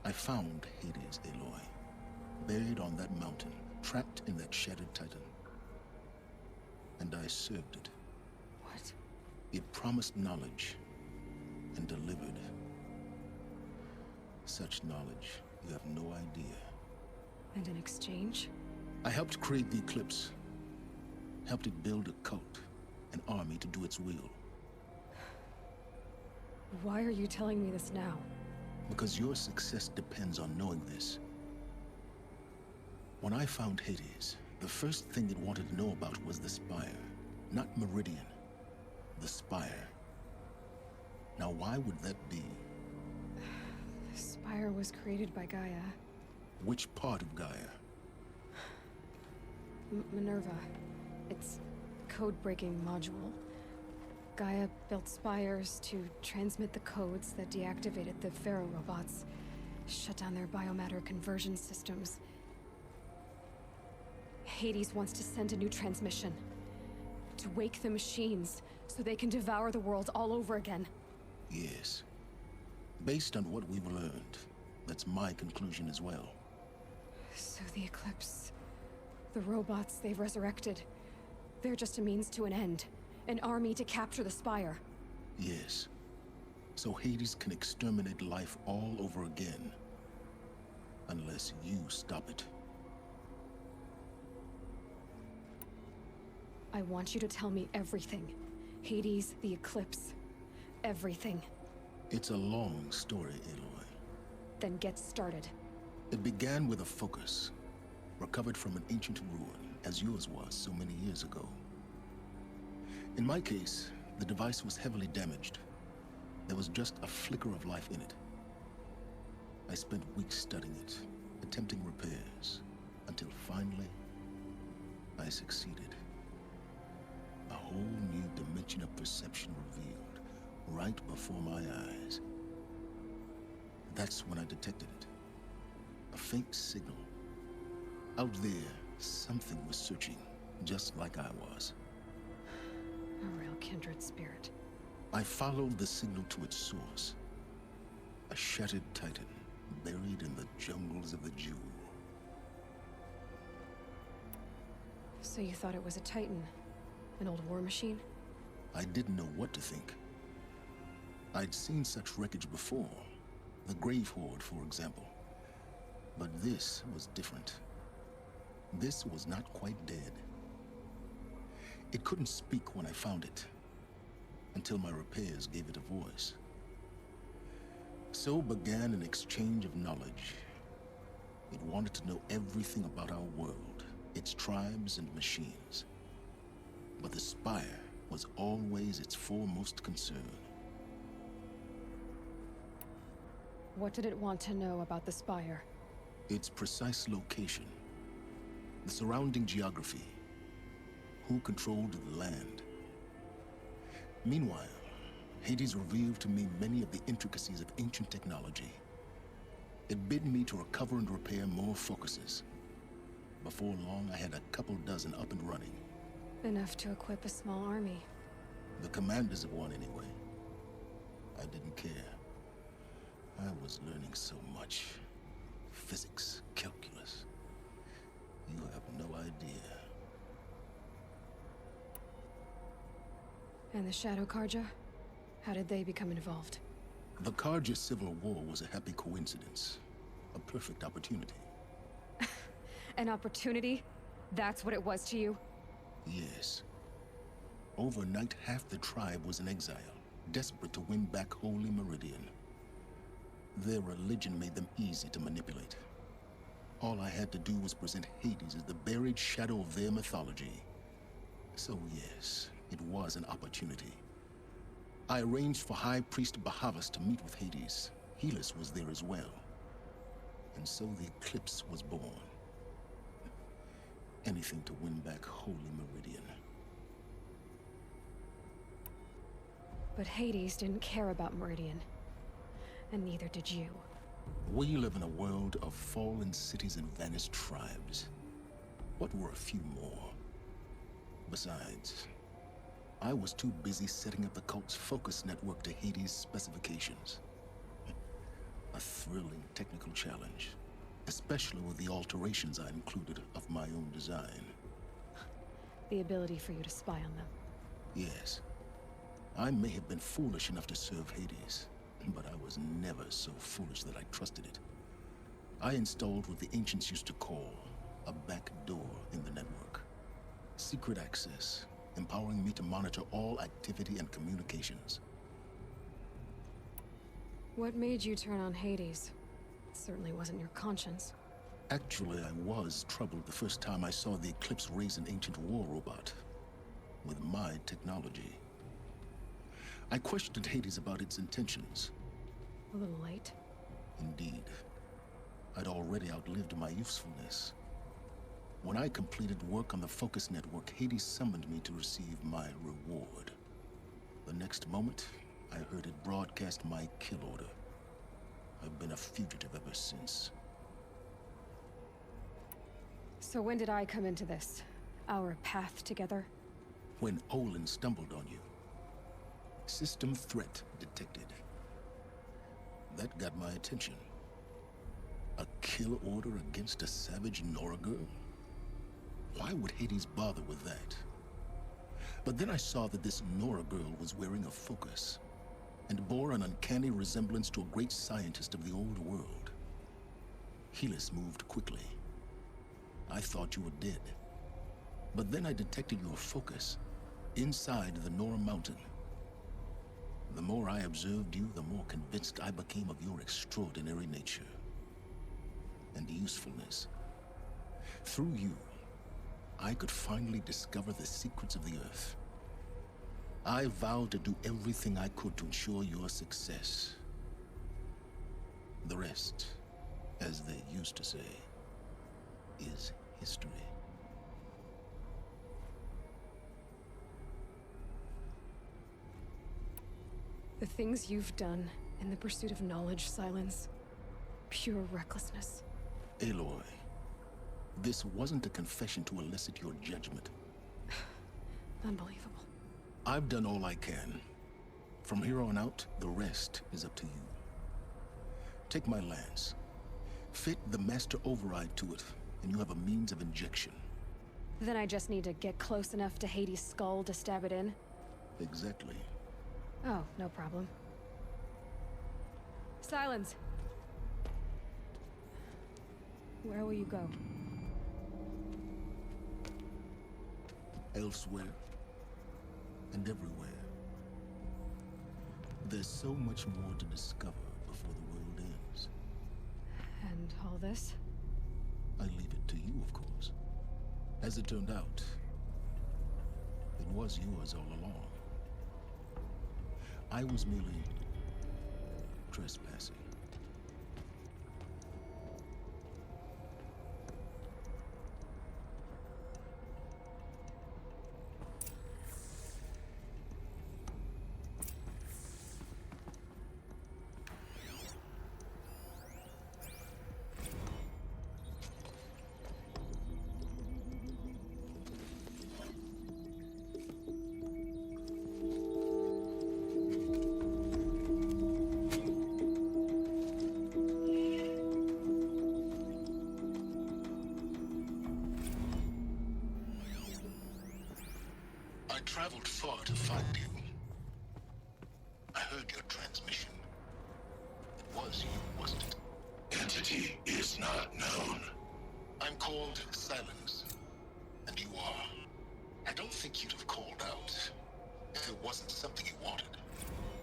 I found Hades, Aloy, buried on that mountain, trapped in that shattered titan. And I served it. What? It promised knowledge and delivered. Such knowledge, you have no idea. And in exchange? I helped create the Eclipse. Helped it build a cult, an army to do its will. Why are you telling me this now? Because your success depends on knowing this. When I found Hades, the first thing it wanted to know about was the Spire. Not Meridian. The Spire. Now why would that be? The Spire was created by Gaia. Which part of Gaia? Minerva. It's a code-breaking module. Gaia built spires to transmit the codes that deactivated the Pharaoh robots, shut down their biomatter conversion systems. Hades wants to send a new transmission. To wake the machines, so they can devour the world all over again. Yes. Based on what we've learned, that's my conclusion as well. So the Eclipse... the robots they've resurrected... they're just a means to an end. An army to capture the Spire. Yes. So Hades can exterminate life all over again. Unless you stop it. I want you to tell me everything. Hades, the Eclipse. Everything. It's a long story, Aloy. Then get started. It began with a focus, recovered from an ancient ruin, as yours was so many years ago. In my case, the device was heavily damaged. There was just a flicker of life in it. I spent weeks studying it, attempting repairs, until finally, I succeeded. A whole new dimension of perception revealed, right before my eyes. That's when I detected it. A faint signal. Out there, something was searching, just like I was. A real kindred spirit. I followed the signal to its source. A shattered titan, buried in the jungles of the Jewel. So you thought it was a Titan? An old war machine? I didn't know what to think. I'd seen such wreckage before. The Grave Horde, for example. But this was different. This was not quite dead. It couldn't speak when I found it, until my repairs gave it a voice. So began an exchange of knowledge. It wanted to know everything about our world, its tribes and machines. But the Spire was always its foremost concern. What did it want to know about the Spire? Its precise location, the surrounding geography, who controlled the land. Meanwhile, Hades revealed to me many of the intricacies of ancient technology. It bid me to recover and repair more focuses. Before long, I had a couple dozen up and running. Enough to equip a small army. The commanders of one, anyway. I didn't care. I was learning so much. Physics, calculus. You have no idea. And the Shadow Carja? How did they become involved? The Carja Civil War was a happy coincidence. A perfect opportunity. An opportunity? That's what it was to you? Yes. Overnight, half the tribe was in exile, desperate to win back Holy Meridian. Their religion made them easy to manipulate. All I had to do was present Hades as the buried shadow of their mythology. So yes, it was an opportunity. I arranged for High Priest Bahavas to meet with Hades. Helis was there as well. And so the Eclipse was born. Anything to win back Holy Meridian. But Hades didn't care about Meridian. And neither did you. We live in a world of fallen cities and vanished tribes. What were a few more? Besides, I was too busy setting up the cult's focus network to Hades' specifications. A thrilling technical challenge, especially with the alterations I included of my own design. The ability for you to spy on them. Yes. I may have been foolish enough to serve Hades, but I was never so foolish that I trusted it. I installed what the ancients used to call a back door in the network. Secret access, empowering me to monitor all activity and communications. What made you turn on Hades? It certainly wasn't your conscience. Actually, I was troubled the first time I saw the Eclipse raise an ancient war robot. With my technology. I questioned Hades about its intentions. A little late. Indeed. I'd already outlived my usefulness. When I completed work on the Focus Network, Hades summoned me to receive my reward. The next moment, I heard it broadcast my kill order. I've been a fugitive ever since. So when did I come into this? Our path together? When Olin stumbled on you. System threat detected. That got my attention. A kill order against a savage Nora girl? Why would Hades bother with that? But then I saw that this Nora girl was wearing a focus, and bore an uncanny resemblance to a great scientist of the old world. Helis moved quickly. I thought you were dead. But then I detected your focus inside the Nora Mountain. The more I observed you, the more convinced I became of your extraordinary nature and usefulness. Through you, I could finally discover the secrets of the Earth. I vowed to do everything I could to ensure your success. The rest, as they used to say, is history. The things you've done in the pursuit of knowledge, Silence, pure recklessness. Aloy, this wasn't a confession to elicit your judgment. Unbelievable. I've done all I can. From here on out, the rest is up to you. Take my lance. Fit the Master Override to it, and you have a means of injection. Then I just need to get close enough to Hades' skull to stab it in? Exactly. Oh, no problem. Silence! Where will you go? Elsewhere. And everywhere. There's so much more to discover before the world ends. And all this? I leave it to you, of course. As it turned out, it was yours all along. I was merely trespassing. I traveled far to find you. I heard your transmission. It was you, wasn't it? Entity is not known. I'm called Silence, and you are. I don't think you'd have called out if it wasn't something you wanted.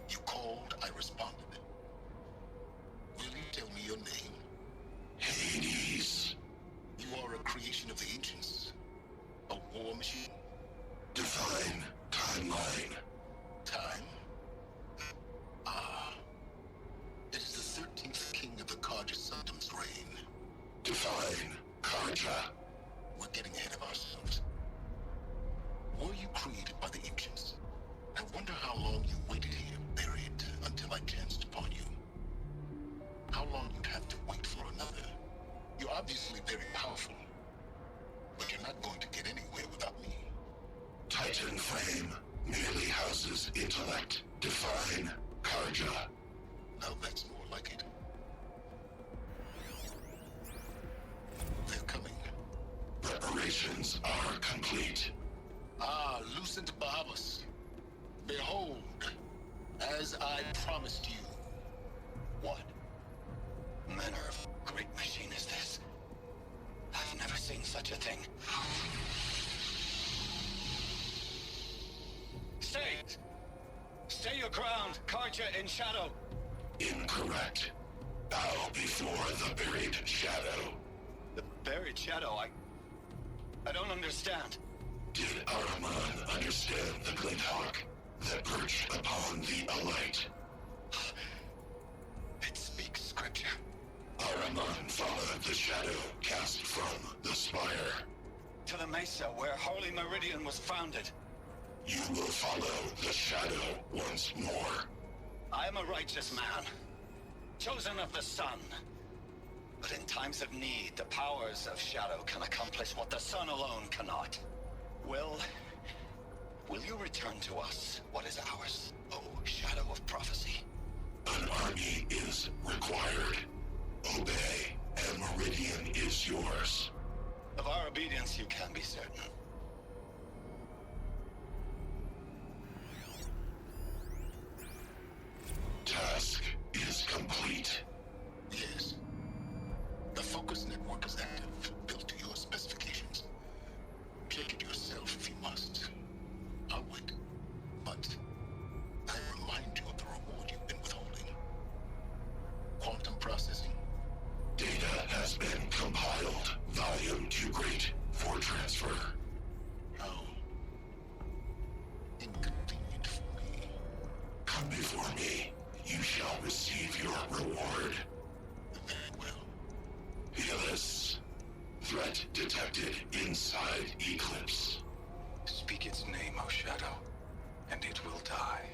You called, I responded. Will you tell me your name? Hades. You are a creation of the ancients. A war machine. Divine timeline. Time? Ah. It is the 13th king of the Carja Sanctum's reign. Divine Carja. We're getting ahead of ourselves. Were you created by the ancients? I wonder how long you waited here, buried, until I chanced upon you. How long you'd have to wait for another. You're obviously very powerful, but you're not going to get anywhere without me. Titan Flame merely houses intellect. Divine Carja. Now that's more like it. They're coming. Preparations are complete. Ah, Lucent Bahavas. Behold, as I promised you. What? Manner of great machine is this? I've never seen such a thing. Stay! Stay your ground, Carja in shadow! Incorrect. Bow before the buried shadow. The buried shadow? I don't understand. Did Ahriman understand the glint hawk that perched upon the alight? It speaks scripture. Ahriman followed the shadow cast from the spire. To the mesa where Holy Meridian was founded. You will follow the shadow once more. I am a righteous man, chosen of the sun. But in times of need, the powers of shadow can accomplish what the sun alone cannot. Will you return to us what is ours, O Shadow of Prophecy? An army is required. Obey, and Meridian is yours. Of our obedience you can be certain. Task is complete. Yes. The focus network is active, built to your specifications. Check it yourself if you must. I'll wait. But I remind you of the has been compiled. Volume too great for transfer. How inconvenient for me. Come before me. You shall receive your reward. Very well. Helis. Threat detected inside Eclipse. Speak its name, O Shadow, and it will die.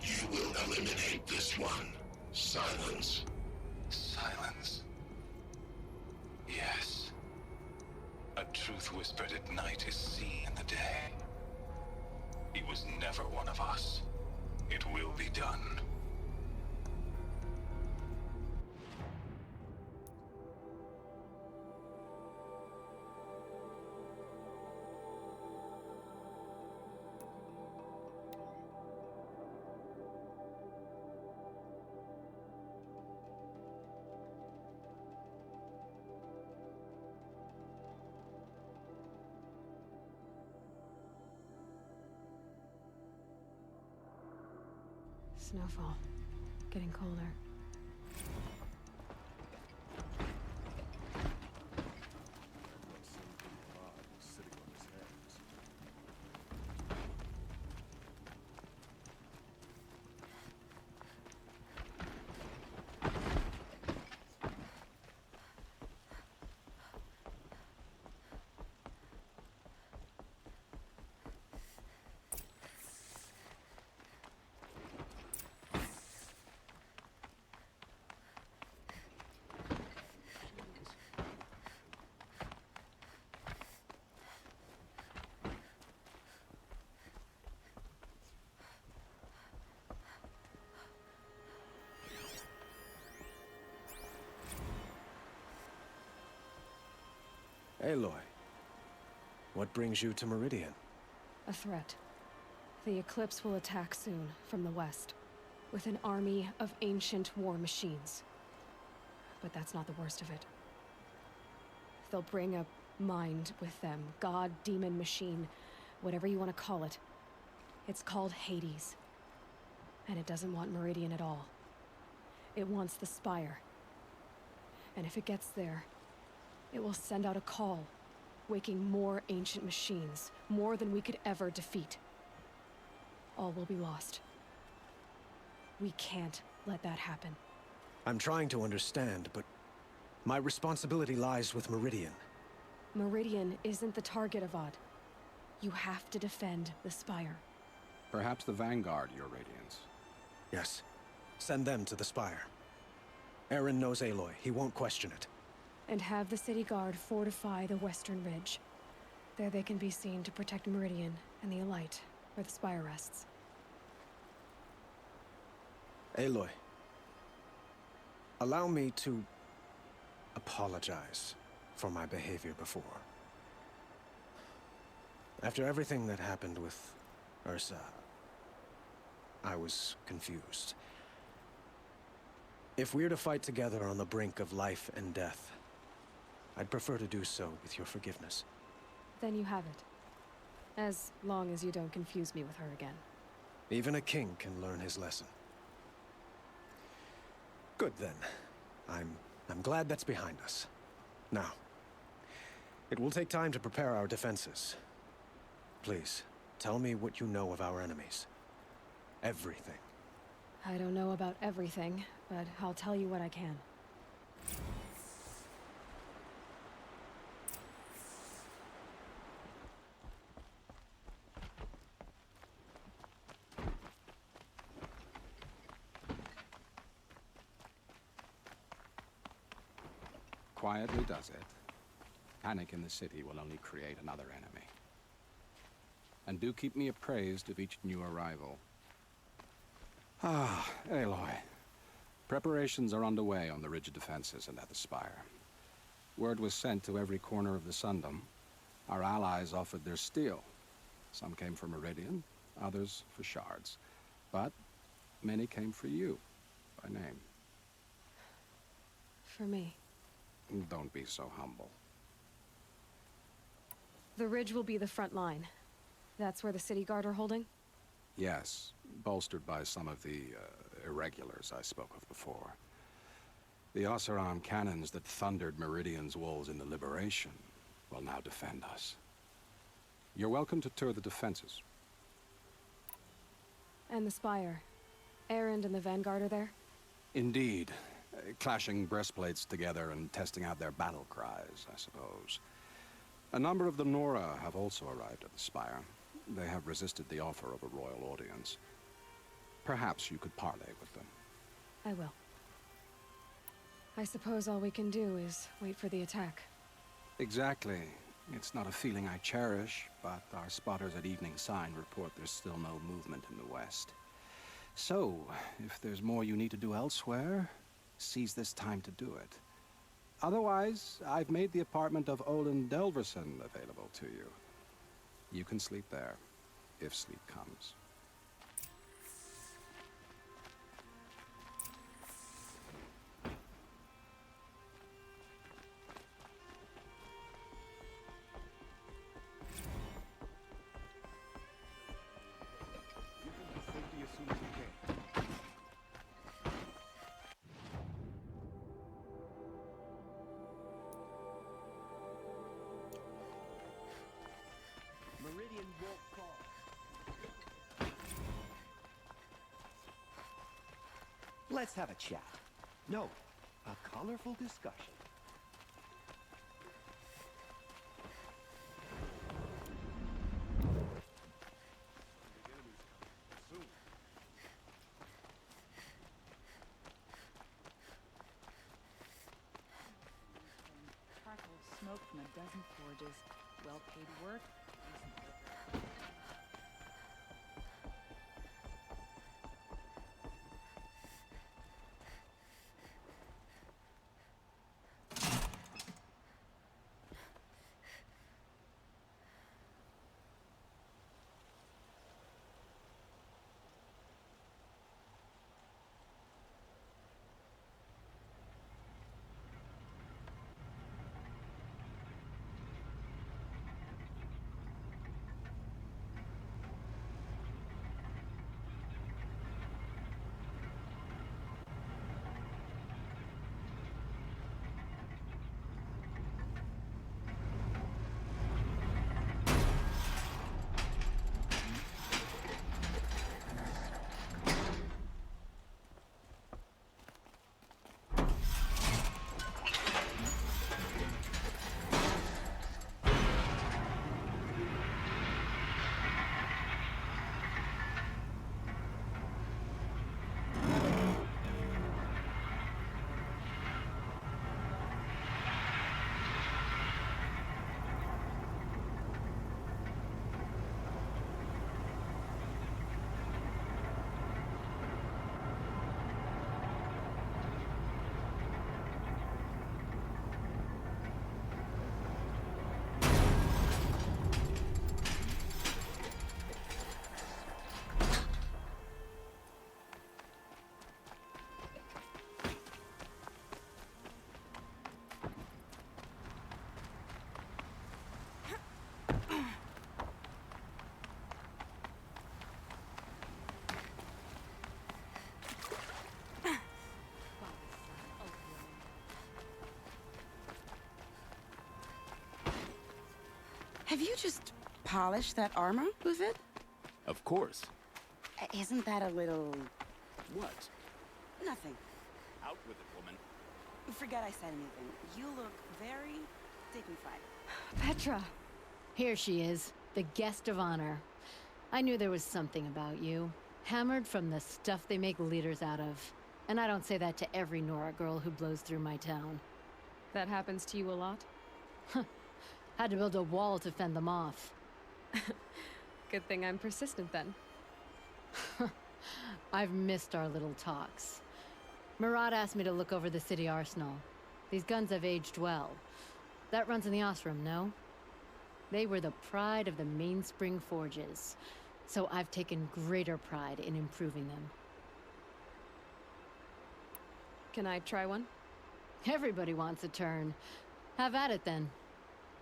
You will eliminate this one. Silence. Silence. Yes. A truth whispered at night is seen in the day. He was never one of us. It will be done. Snowfall. Getting colder. Aloy, what brings you to Meridian? A threat. The Eclipse will attack soon, from the west, with an army of ancient war machines. But that's not the worst of it. They'll bring a mind with them. God, demon, machine, whatever you want to call it. It's called Hades. And it doesn't want Meridian at all. It wants the Spire. And if it gets there, it will send out a call, waking more ancient machines, more than we could ever defeat. All will be lost. We can't let that happen. I'm trying to understand, but my responsibility lies with Meridian. Meridian isn't the target, Avad. You have to defend the Spire. Perhaps the Vanguard, Your Radiance. Yes. Send them to the Spire. Eren knows Aloy. He won't question it. And have the City Guard fortify the Western Ridge. There they can be seen to protect Meridian and the Elite, where the Spire rests. Aloy, allow me to apologize for my behavior before. After everything that happened with Ursa, I was confused. If we're to fight together on the brink of life and death, I'd prefer to do so with your forgiveness. Then you have it. As long as you don't confuse me with her again. Even a king can learn his lesson. Good then. I'm glad that's behind us. Now, it will take time to prepare our defenses. Please, tell me what you know of our enemies. Everything. I don't know about everything, but I'll tell you what I can. Quietly does it. Panic in the city will only create another enemy. And do keep me appraised of each new arrival. Ah, Aloy. Preparations are underway on the ridge defenses and at the Spire. Word was sent to every corner of the Sundom. Our allies offered their steel. Some came for Meridian, others for shards. But many came for you, by name. For me. Don't be so humble. The ridge will be the front line. That's where the City Guard are holding? Yes, bolstered by some of the irregulars I spoke of before. The Oseram cannons that thundered Meridian's walls in the Liberation will now defend us. You're welcome to tour the defenses. And the Spire. Erend and the Vanguard are there? Indeed. Clashing breastplates together and testing out their battle cries, I suppose. A number of the Nora have also arrived at the Spire. They have resisted the offer of a royal audience. Perhaps you could parley with them. I will. I suppose all we can do is wait for the attack. Exactly. It's not a feeling I cherish, but our spotters at Evening Sign report there's still no movement in the west. So, if there's more you need to do elsewhere, seize this time to do it. Otherwise, I've made the apartment of Olin Delverson available to you. You can sleep there, if sleep comes. Meridian won't fall. Let's have a chat. No, a colorful discussion. Charcoal smoke from a dozen forges. Well-paid work. Have you just polished that armor, Uvid? Of course. Isn't that a little... What? Nothing. Out with it, woman. Forget I said anything. You look very dignified. Petra! Here she is, the guest of honor. I knew there was something about you. Hammered from the stuff they make leaders out of. And I don't say that to every Nora girl who blows through my town. That happens to you a lot? Had to build a wall to fend them off. Good thing I'm persistent then. I've missed our little talks. Murad asked me to look over the city arsenal. These guns have aged well. That runs in the Osram, no? They were the pride of the Mainspring Forges, so I've taken greater pride in improving them. Can I try one? Everybody wants a turn. Have at it then.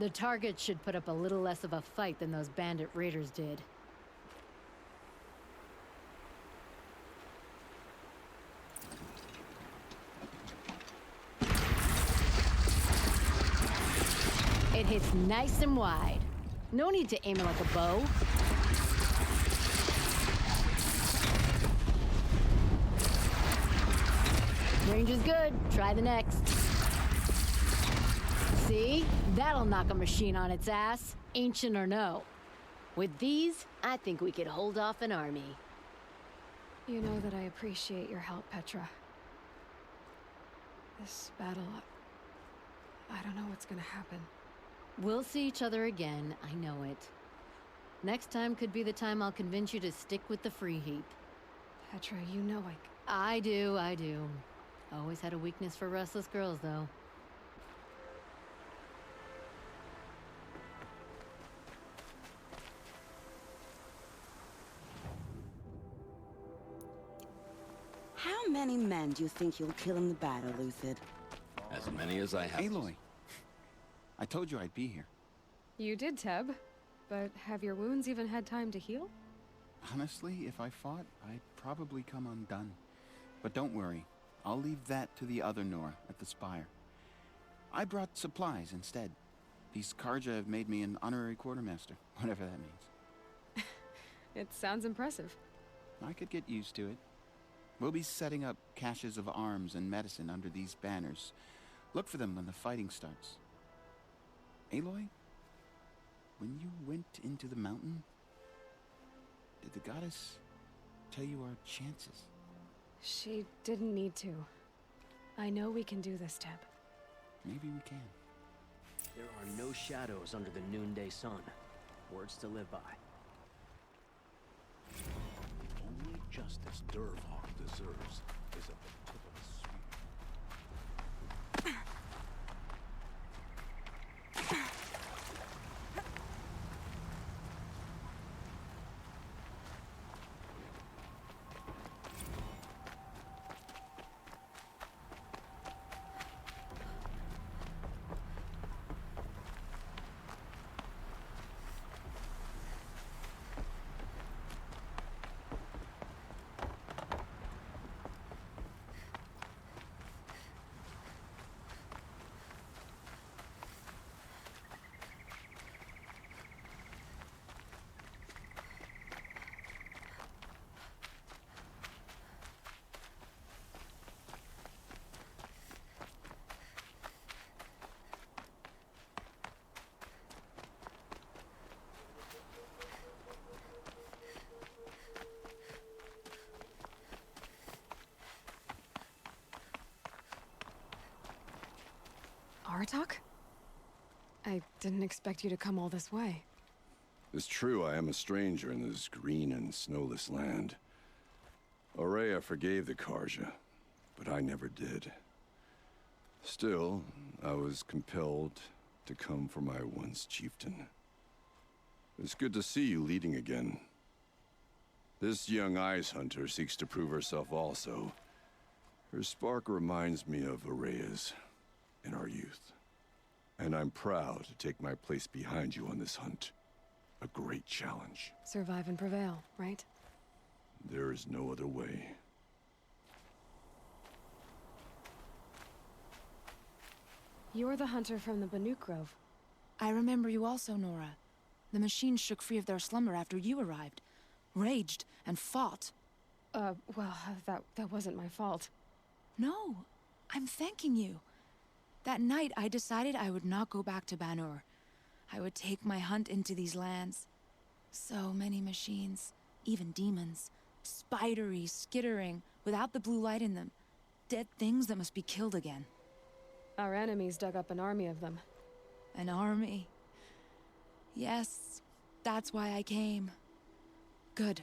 The target should put up a little less of a fight than those bandit raiders did. It hits nice and wide. No need to aim it like a bow. Range is good. Try the next. See? That'll knock a machine on its ass, ancient or no. With these, I think we could hold off an army. You know that I appreciate your help, Petra. This battle... I don't know what's gonna happen. We'll see each other again, I know it. Next time could be the time I'll convince you to stick with the free heap. Petra, you know I do. Always had a weakness for restless girls, though. How many men do you think you'll kill in the battle, Lucid? As many as I have. Aloy, I told you I'd be here. You did, Teb. But have your wounds even had time to heal? Honestly, if I fought, I'd probably come undone. But don't worry, I'll leave that to the other Nora at the Spire. I brought supplies instead. These Karja have made me an honorary quartermaster, whatever that means. It sounds impressive. I could get used to it. We'll be setting up caches of arms and medicine under these banners. Look for them when the fighting starts. Aloy, when you went into the mountain, did the goddess tell you our chances? She didn't need to. I know we can do this, Teb. Maybe we can. There are no shadows under the noonday sun. Words to live by. Only justice Dervahl deserves is at the tip of a spear. Aratak? I didn't expect you to come all this way. It's true, I am a stranger in this green and snowless land. Ourea forgave the Karja, but I never did. Still, I was compelled to come for my once chieftain. It's good to see you leading again. This young ice hunter seeks to prove herself also. Her spark reminds me of Ourea's in our youth. And I'm proud to take my place behind you on this hunt. A great challenge. Survive and prevail, right? There is no other way. You're the hunter from the Banuk Grove. I remember you also, Nora. The machines shook free of their slumber after you arrived. Raged and fought. Well, that wasn't my fault. No, I'm thanking you. That night, I decided I would not go back to Banur. I would take my hunt into these lands. So many machines, even demons. Spidery, skittering, without the blue light in them. Dead things that must be killed again. Our enemies dug up an army of them. An army? Yes, that's why I came. Good.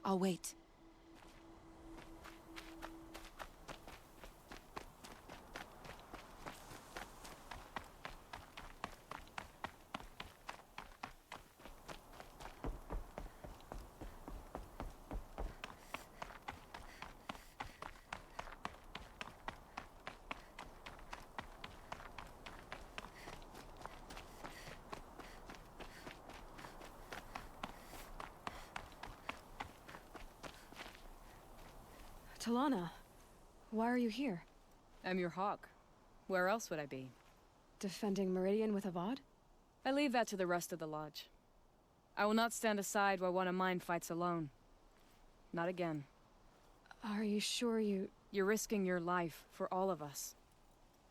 I'll wait. Talana, why are you here? I'm your hawk. Where else would I be? Defending Meridian with Avad? I leave that to the rest of the Lodge. I will not stand aside while one of mine fights alone. Not again. Are you sure you... You're risking your life for all of us.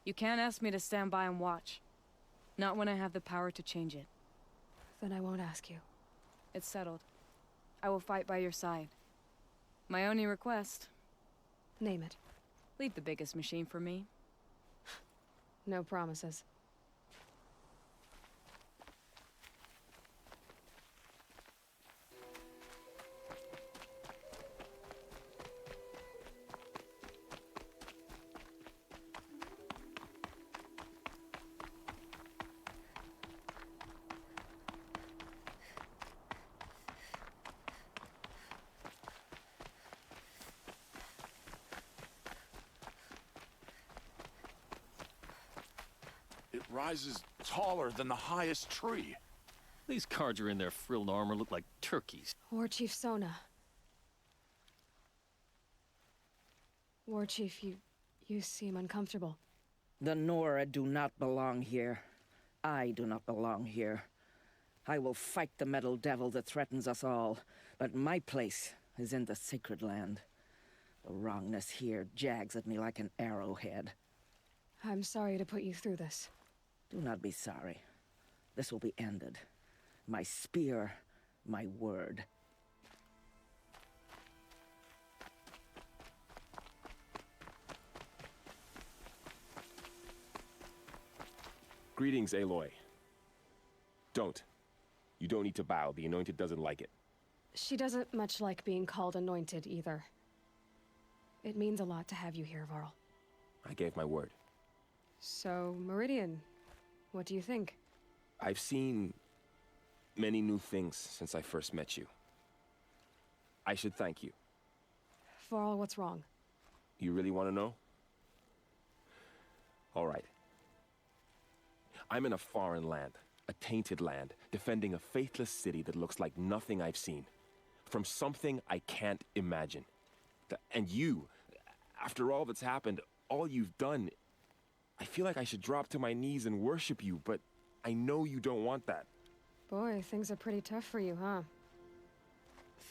You can't ask me to stand by and watch. Not when I have the power to change it. Then I won't ask you. It's settled. I will fight by your side. My only request... Name it. Leave the biggest machine for me. No promises. It rises taller than the highest tree. These Carja in their frilled armor look like turkeys. War Chief Sona. War Chief, you seem uncomfortable. The Nora do not belong here. I do not belong here. I will fight the metal devil that threatens us all, but my place is in the sacred land. The wrongness here jags at me like an arrowhead. I'm sorry to put you through this. Do not be sorry. This will be ended. My spear, my word. Greetings, Aloy. Don't. You don't need to bow. The Anointed doesn't like it. She doesn't much like being called Anointed, either. It means a lot to have you here, Varl. I gave my word. So, Meridian, what do you think? I've seen many new things since I first met you. I should thank you. Varl, what's wrong? You really want to know? All right. I'm in a foreign land, a tainted land, defending a faithless city that looks like nothing I've seen. From something I can't imagine. And you, after all that's happened, all you've done, I feel like I should drop to my knees and worship you, but I know you don't want that. Boy, things are pretty tough for you, huh?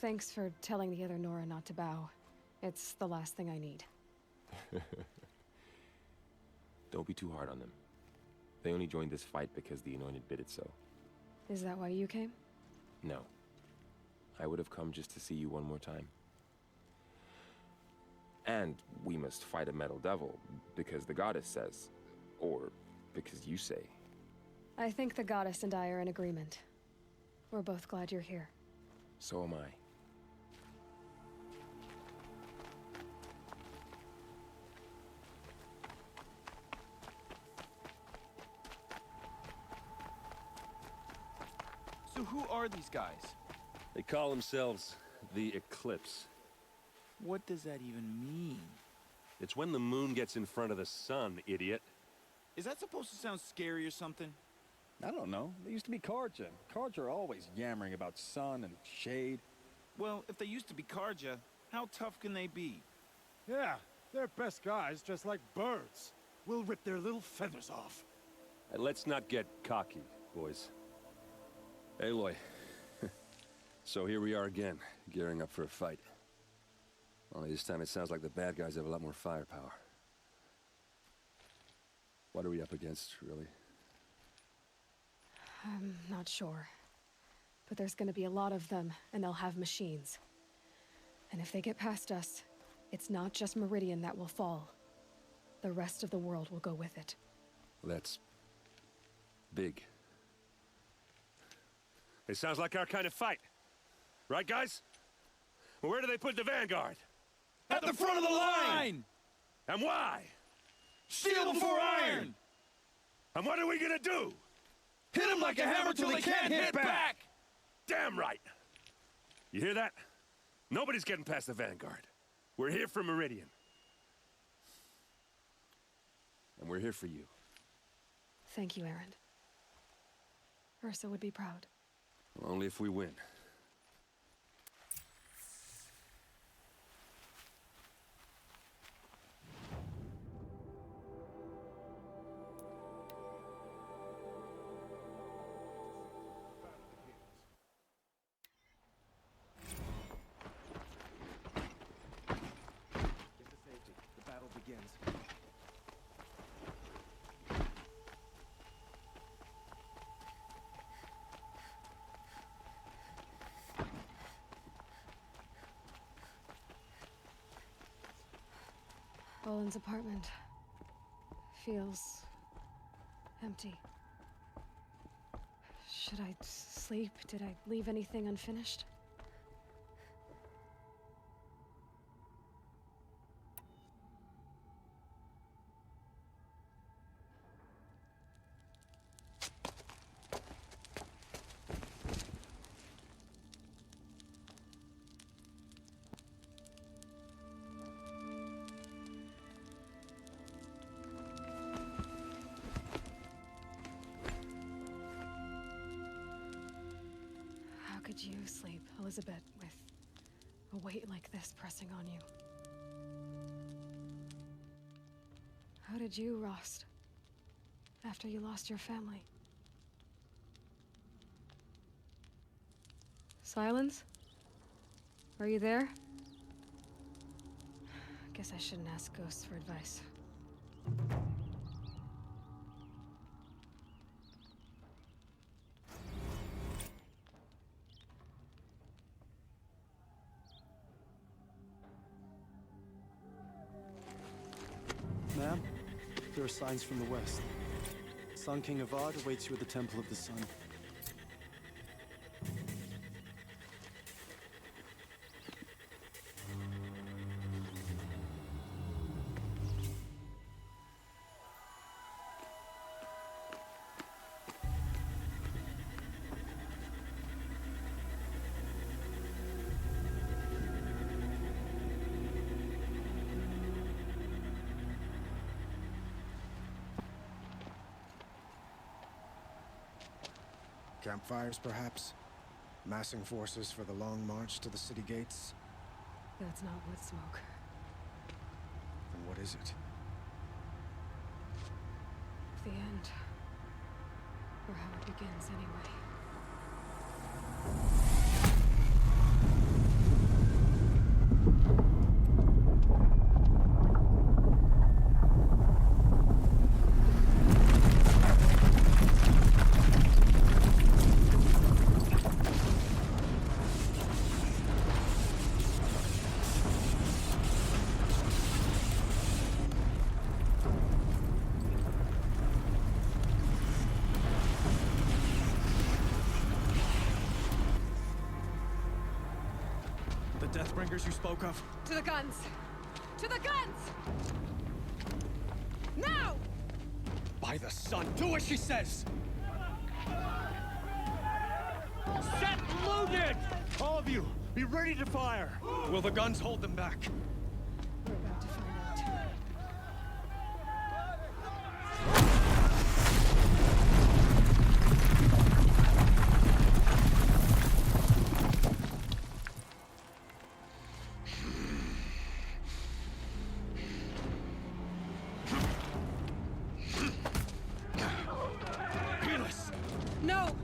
Thanks for telling the other Nora not to bow. It's the last thing I need. Don't be too hard on them. They only joined this fight because the Anointed bid it so. Is that why you came? No. I would have come just to see you one more time. And we must fight a metal devil, because the goddess says. Or because you say. I think the goddess and I are in agreement. We're both glad you're here. So am I. So who are these guys? They call themselves the Eclipse. What does that even mean? It's when the moon gets in front of the sun, idiot. Is that supposed to sound scary or something? I don't know. They used to be Carja. Carja are always yammering about sun and shade. Well, if they used to be Carja, how tough can they be? Yeah, they're best guys dressed like birds. We'll rip their little feathers off. And let's not get cocky, boys. Aloy. So here we are again, gearing up for a fight. Only this time it sounds like the bad guys have a lot more firepower. What are we up against, really? I'm not sure. But there's gonna be a lot of them, and they'll have machines. And if they get past us, it's not just Meridian that will fall. The rest of the world will go with it. That's big. It sounds like our kind of fight. Right, guys? Well, where do they put the Vanguard? At the front of the line! And why? Steel before iron! And what are we gonna do? Hit them like a hammer till they can't hit back! Damn right! You hear that? Nobody's getting past the Vanguard. We're here for Meridian. And we're here for you. Thank you, Erend. Ursa would be proud. Only if we win. Colin's apartment feels empty. Should I sleep? Did I leave anything unfinished? Could you sleep, Elizabeth, with a weight like this pressing on you? How did you, Rost, after you lost your family? Silence? Are you there? Guess I shouldn't ask ghosts for advice. Ma'am, there are signs from the west. Sun King Avad awaits you at the Temple of the Sun. Campfires, perhaps? Massing forces for the long march to the city gates? That's not wood smoke. Then what is it? The end. Or how it begins, anyway. Deathbringers you spoke of? To the guns! To the guns! Now! By the sun, do as she says! Set loaded! All of you, be ready to fire! Will the guns hold them back? We're about to find out. No!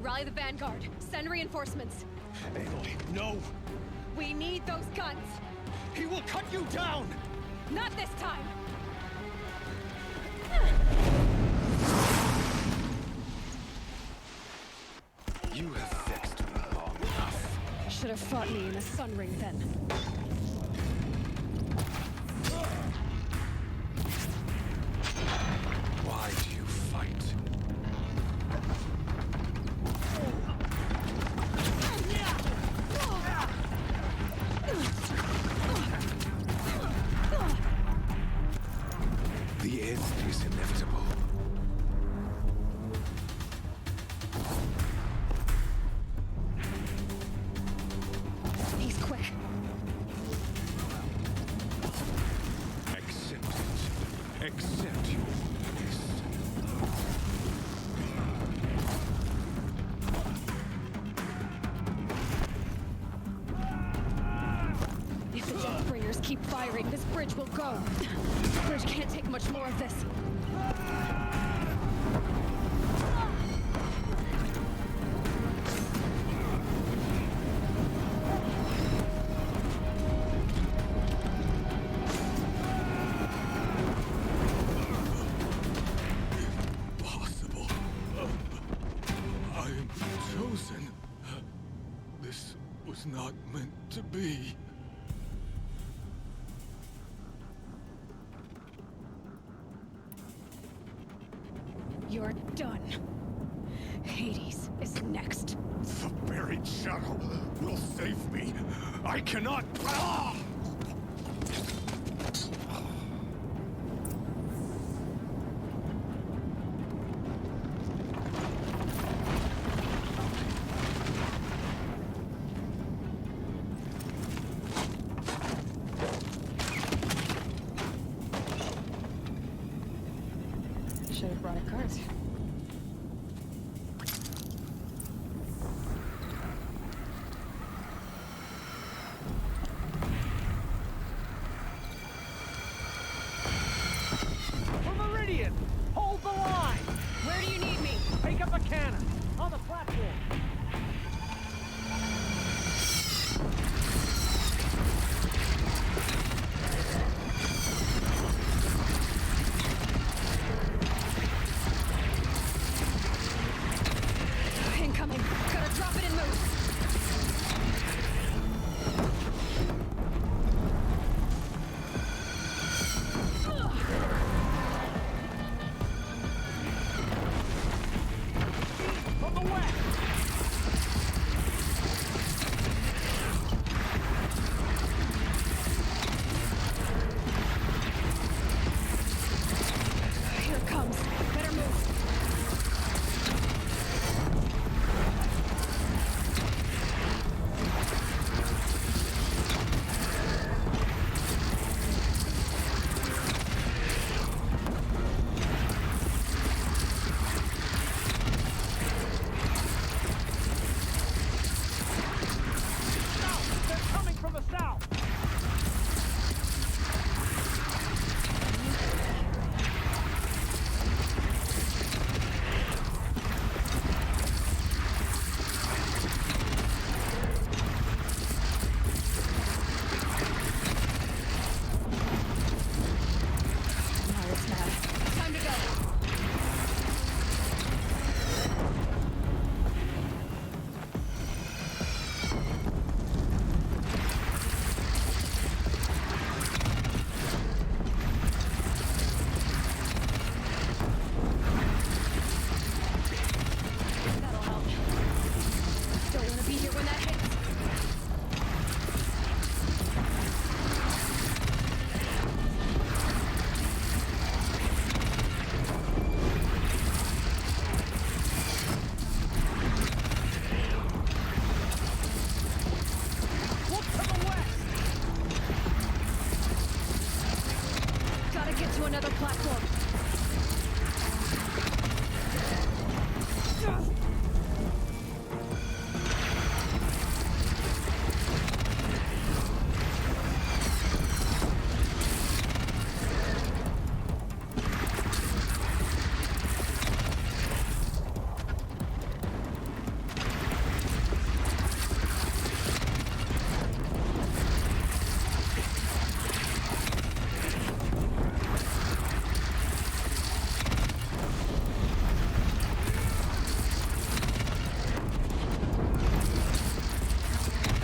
Rally the vanguard. Send reinforcements. Aloy, no! We need those guns! He will cut you down! Not this time! You have vexed me long enough. Should have fought me in the Sun Ring then. Why do you fight? The end is inevitable. He's quick. Accept it. Accept your weakness. If the Deathbringers keep firing, this bridge will go. The bridge can't take much more of this. Impossible. I am chosen. This was not meant to be. You're done. Hades is next. The buried shadow will save me. I cannot... Ah! Should have brought a cart. For Meridian! Hold the line! Where do you need me? Take up a cannon! On the platform! Incoming. Gotta drop it and move. From the west! Here it comes. Better move. South! They're coming from the south! Now it's mad. Time to go. That'll help. Don't want to be here when that hits. Look to the west! Gotta get to another platform.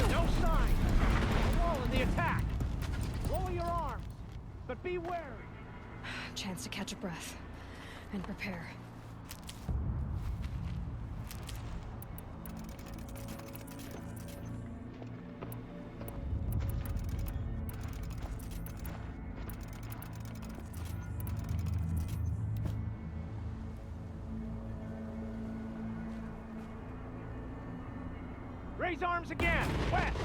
No sign! The wall in the attack! Lower your arms, but be wary! Chance to catch a breath and prepare. Raise arms again! West!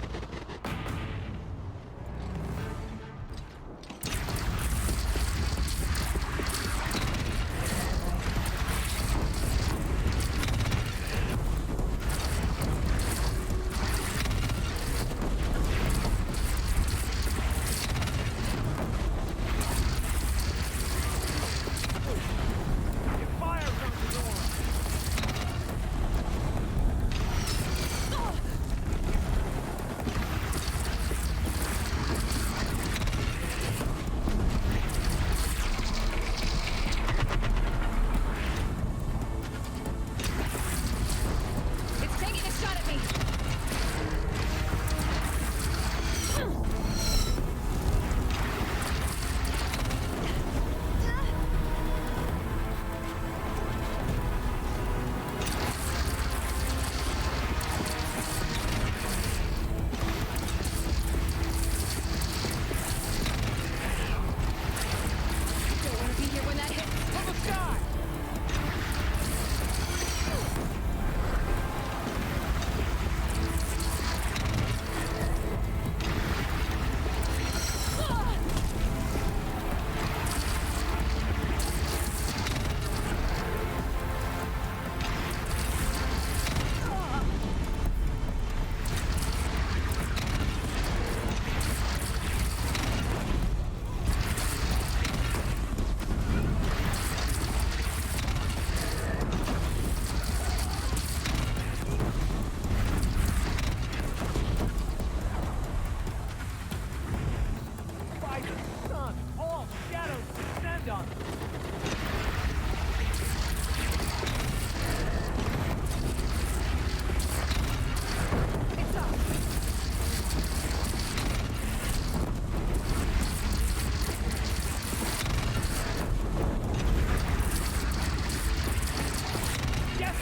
Get fire from the door!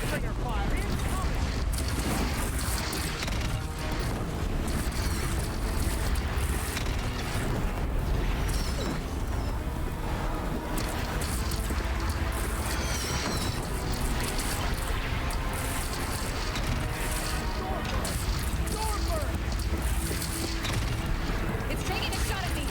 Stinger fire incoming! It's taking a shot at me!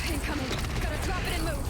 Incoming! Gotta drop it and move!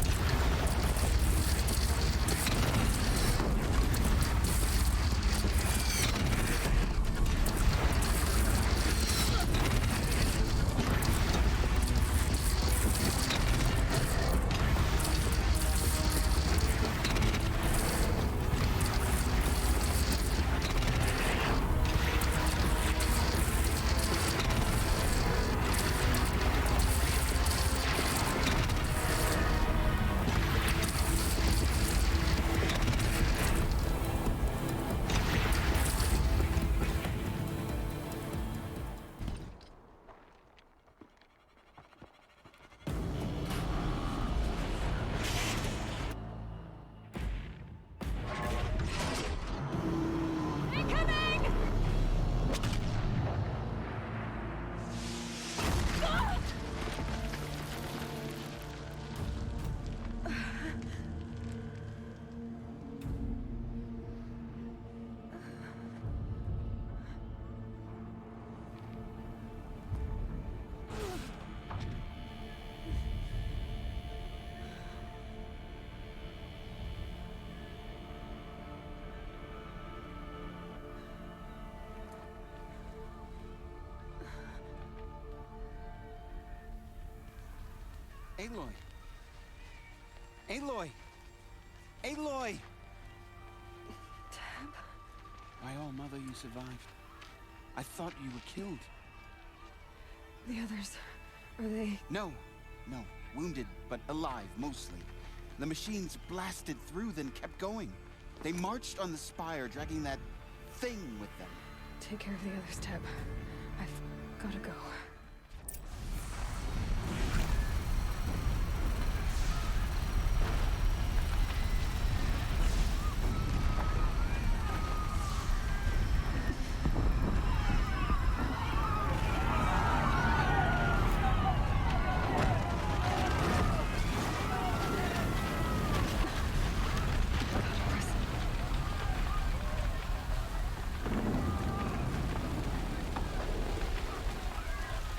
Aloy! Aloy! Aloy! Teb? My own mother, you survived. I thought you were killed. The others, are they... No. Wounded, but alive, mostly. The machines blasted through, then kept going. They marched on the spire, dragging that thing with them. Take care of the others, Teb. I've gotta go.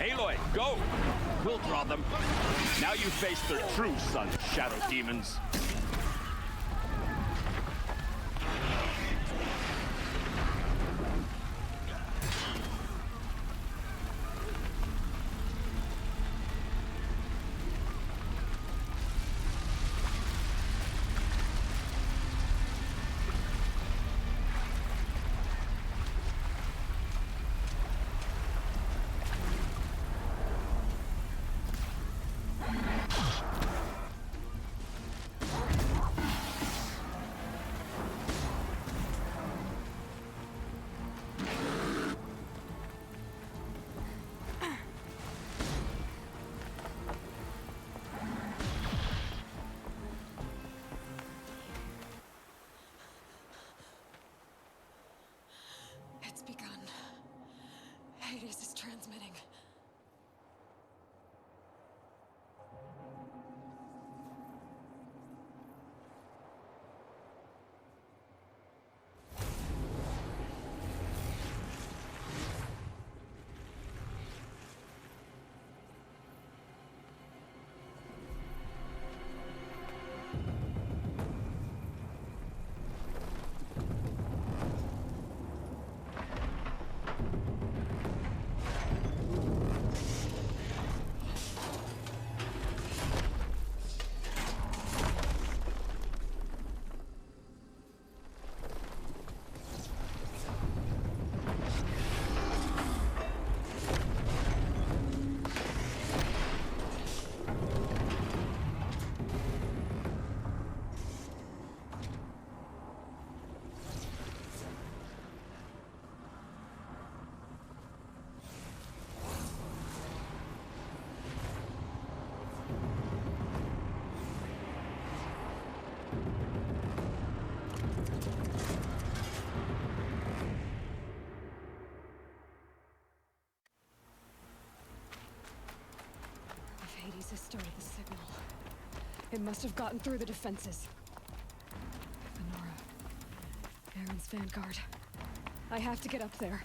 Aloy, go! We'll draw them. Now you face their true sons, Shadow Demons. Hades has started the signal. It must have gotten through the defenses. Venora. Aaron's vanguard. I have to get up there.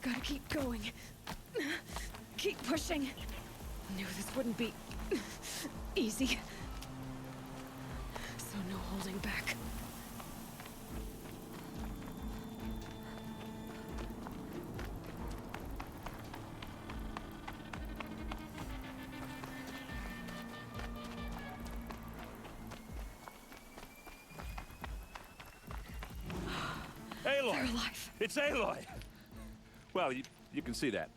Gotta keep going. Keep pushing. Knew this wouldn't be easy. So no holding back. Aloy! They're alive. It's Aloy! Well, you can see that.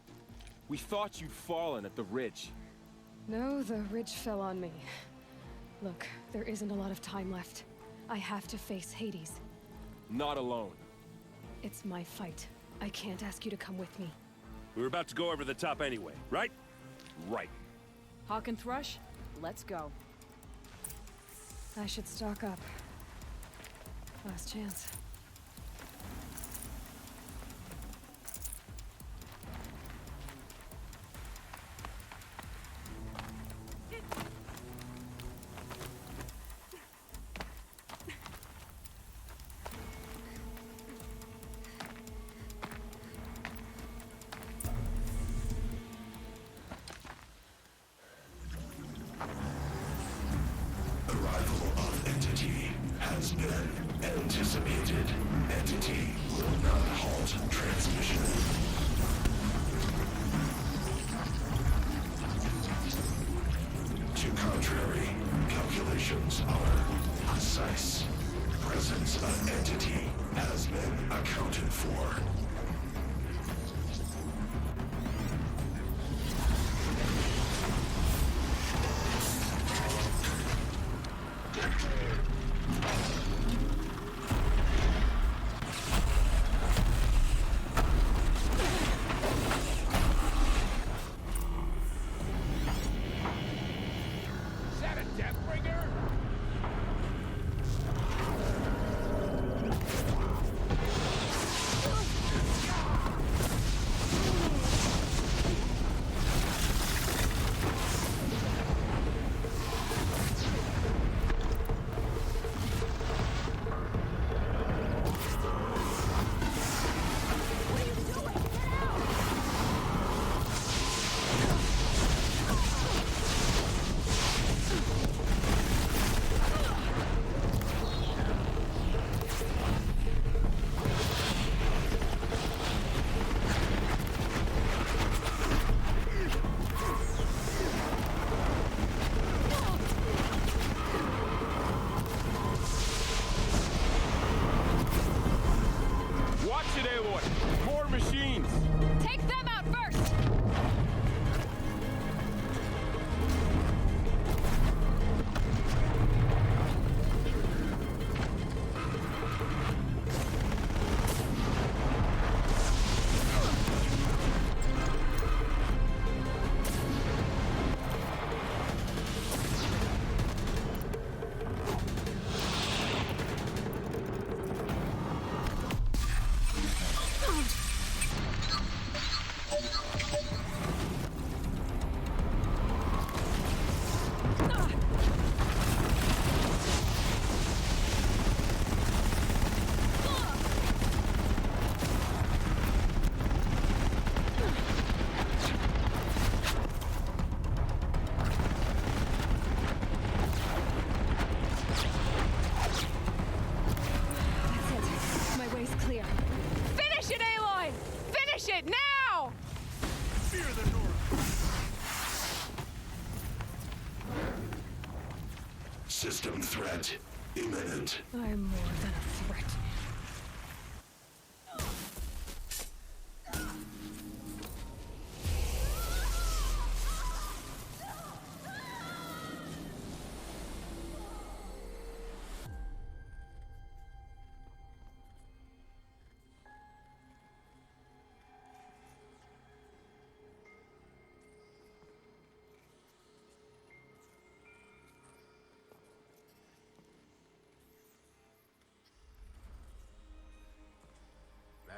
We thought you'd fallen at the ridge. No, the ridge fell on me. Look, there isn't a lot of time left. I have to face Hades. Not alone. It's my fight. I can't ask you to come with me. We were about to go over the top anyway, right? Right. Hawk and Thrush, let's go. I should stock up. Last chance. Arrival of Entity has been anticipated. Entity will not halt transmission. To contrary, calculations are precise. Presence of Entity has been accounted for. Is that a Deathbringer?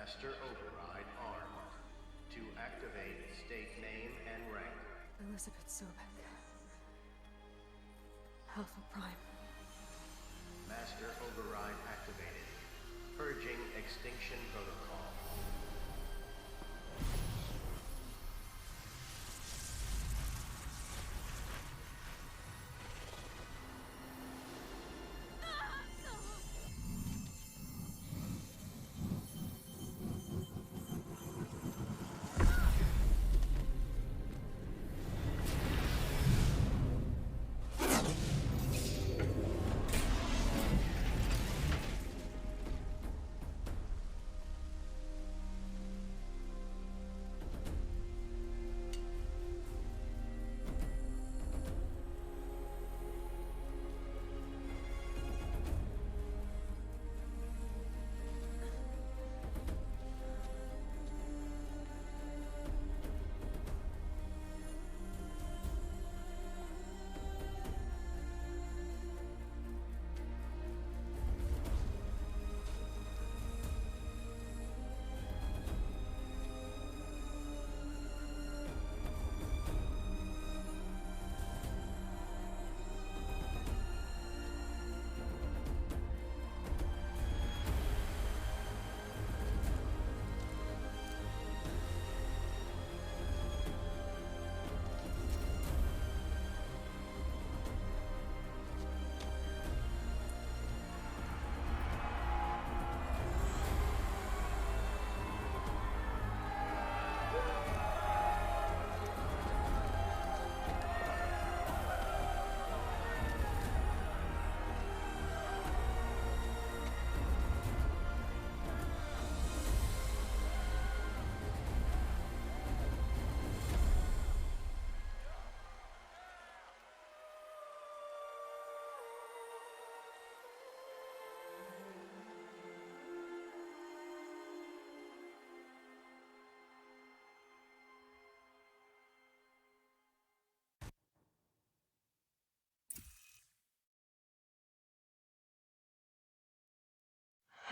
Master Override armed. To activate, state name and rank. Elizabeth Sobek. Alpha Prime. Master Override activated. Purging Extinction Protocol.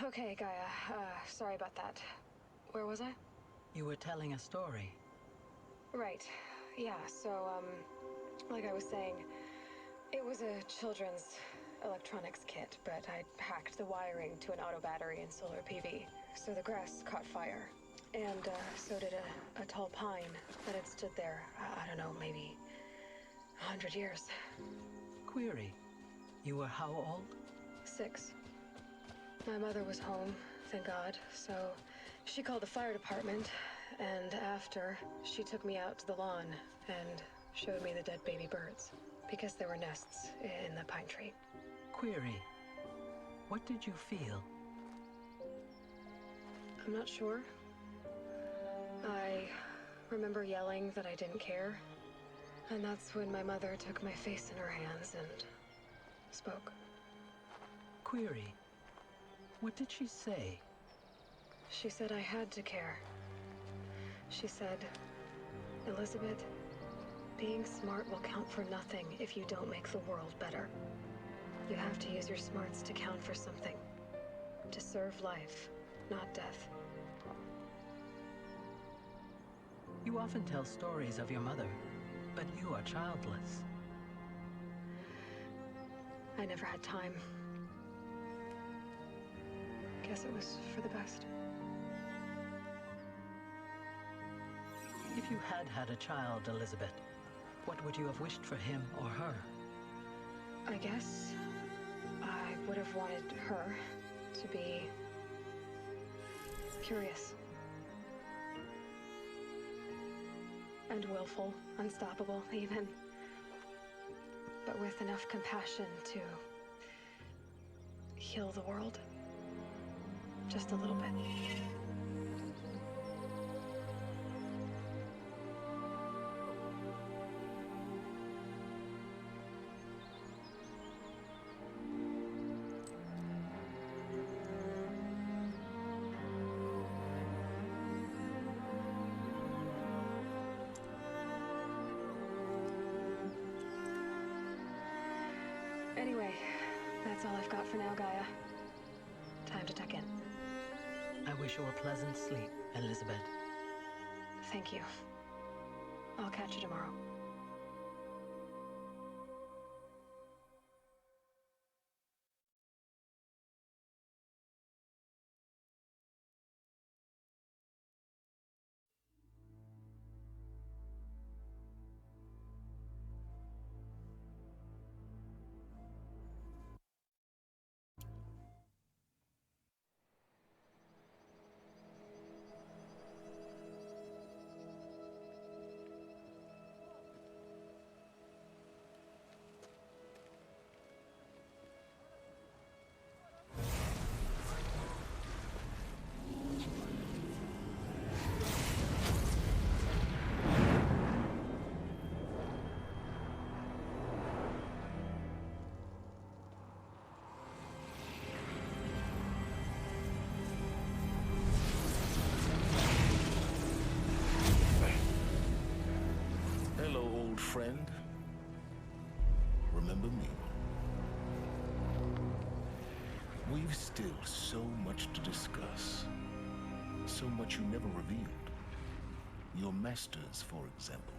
Okay, Gaia. Sorry about that. Where was I? You were telling a story. Right. Yeah, so, like I was saying, it was a children's electronics kit, but I'd hacked the wiring to an auto battery and solar PV. So the grass caught fire. And, so did a tall pine that had stood there, I don't know, maybe 100 years. Query. You were how old? 6. My mother was home, thank God, so she called the fire department, and after, she took me out to the lawn and showed me the dead baby birds, because there were nests in the pine tree. Query. What did you feel? I'm not sure. I remember yelling that I didn't care, and that's when my mother took my face in her hands and spoke. Query. What did she say? She said I had to care. She said, Elizabeth, being smart will count for nothing if you don't make the world better. You have to use your smarts to count for something. To serve life, not death. You often tell stories of your mother, but you are childless. I never had time. Guess it was for the best. If you had had a child, Elizabeth, what would you have wished for him or her? I guess I would have wanted her to be curious. And willful, unstoppable even. But with enough compassion to heal the world. Just a little bit. Anyway, that's all I've got for now, Gaia. Time to tuck in. I I wish you a pleasant sleep, Elizabeth. Thank you. I'll catch you tomorrow. Hello, old friend. Remember me? We've still so much to discuss. So much you never revealed. Your masters, for example.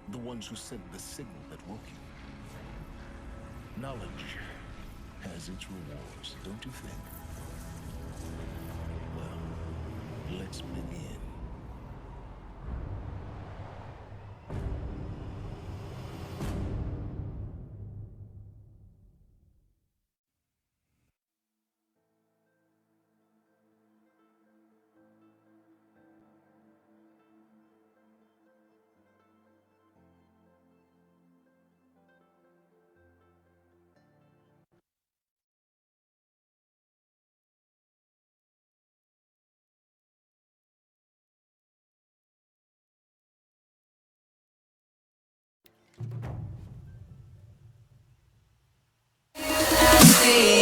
The ones who sent the signal that woke you. Knowledge has its rewards, don't you think? Well, let's begin. See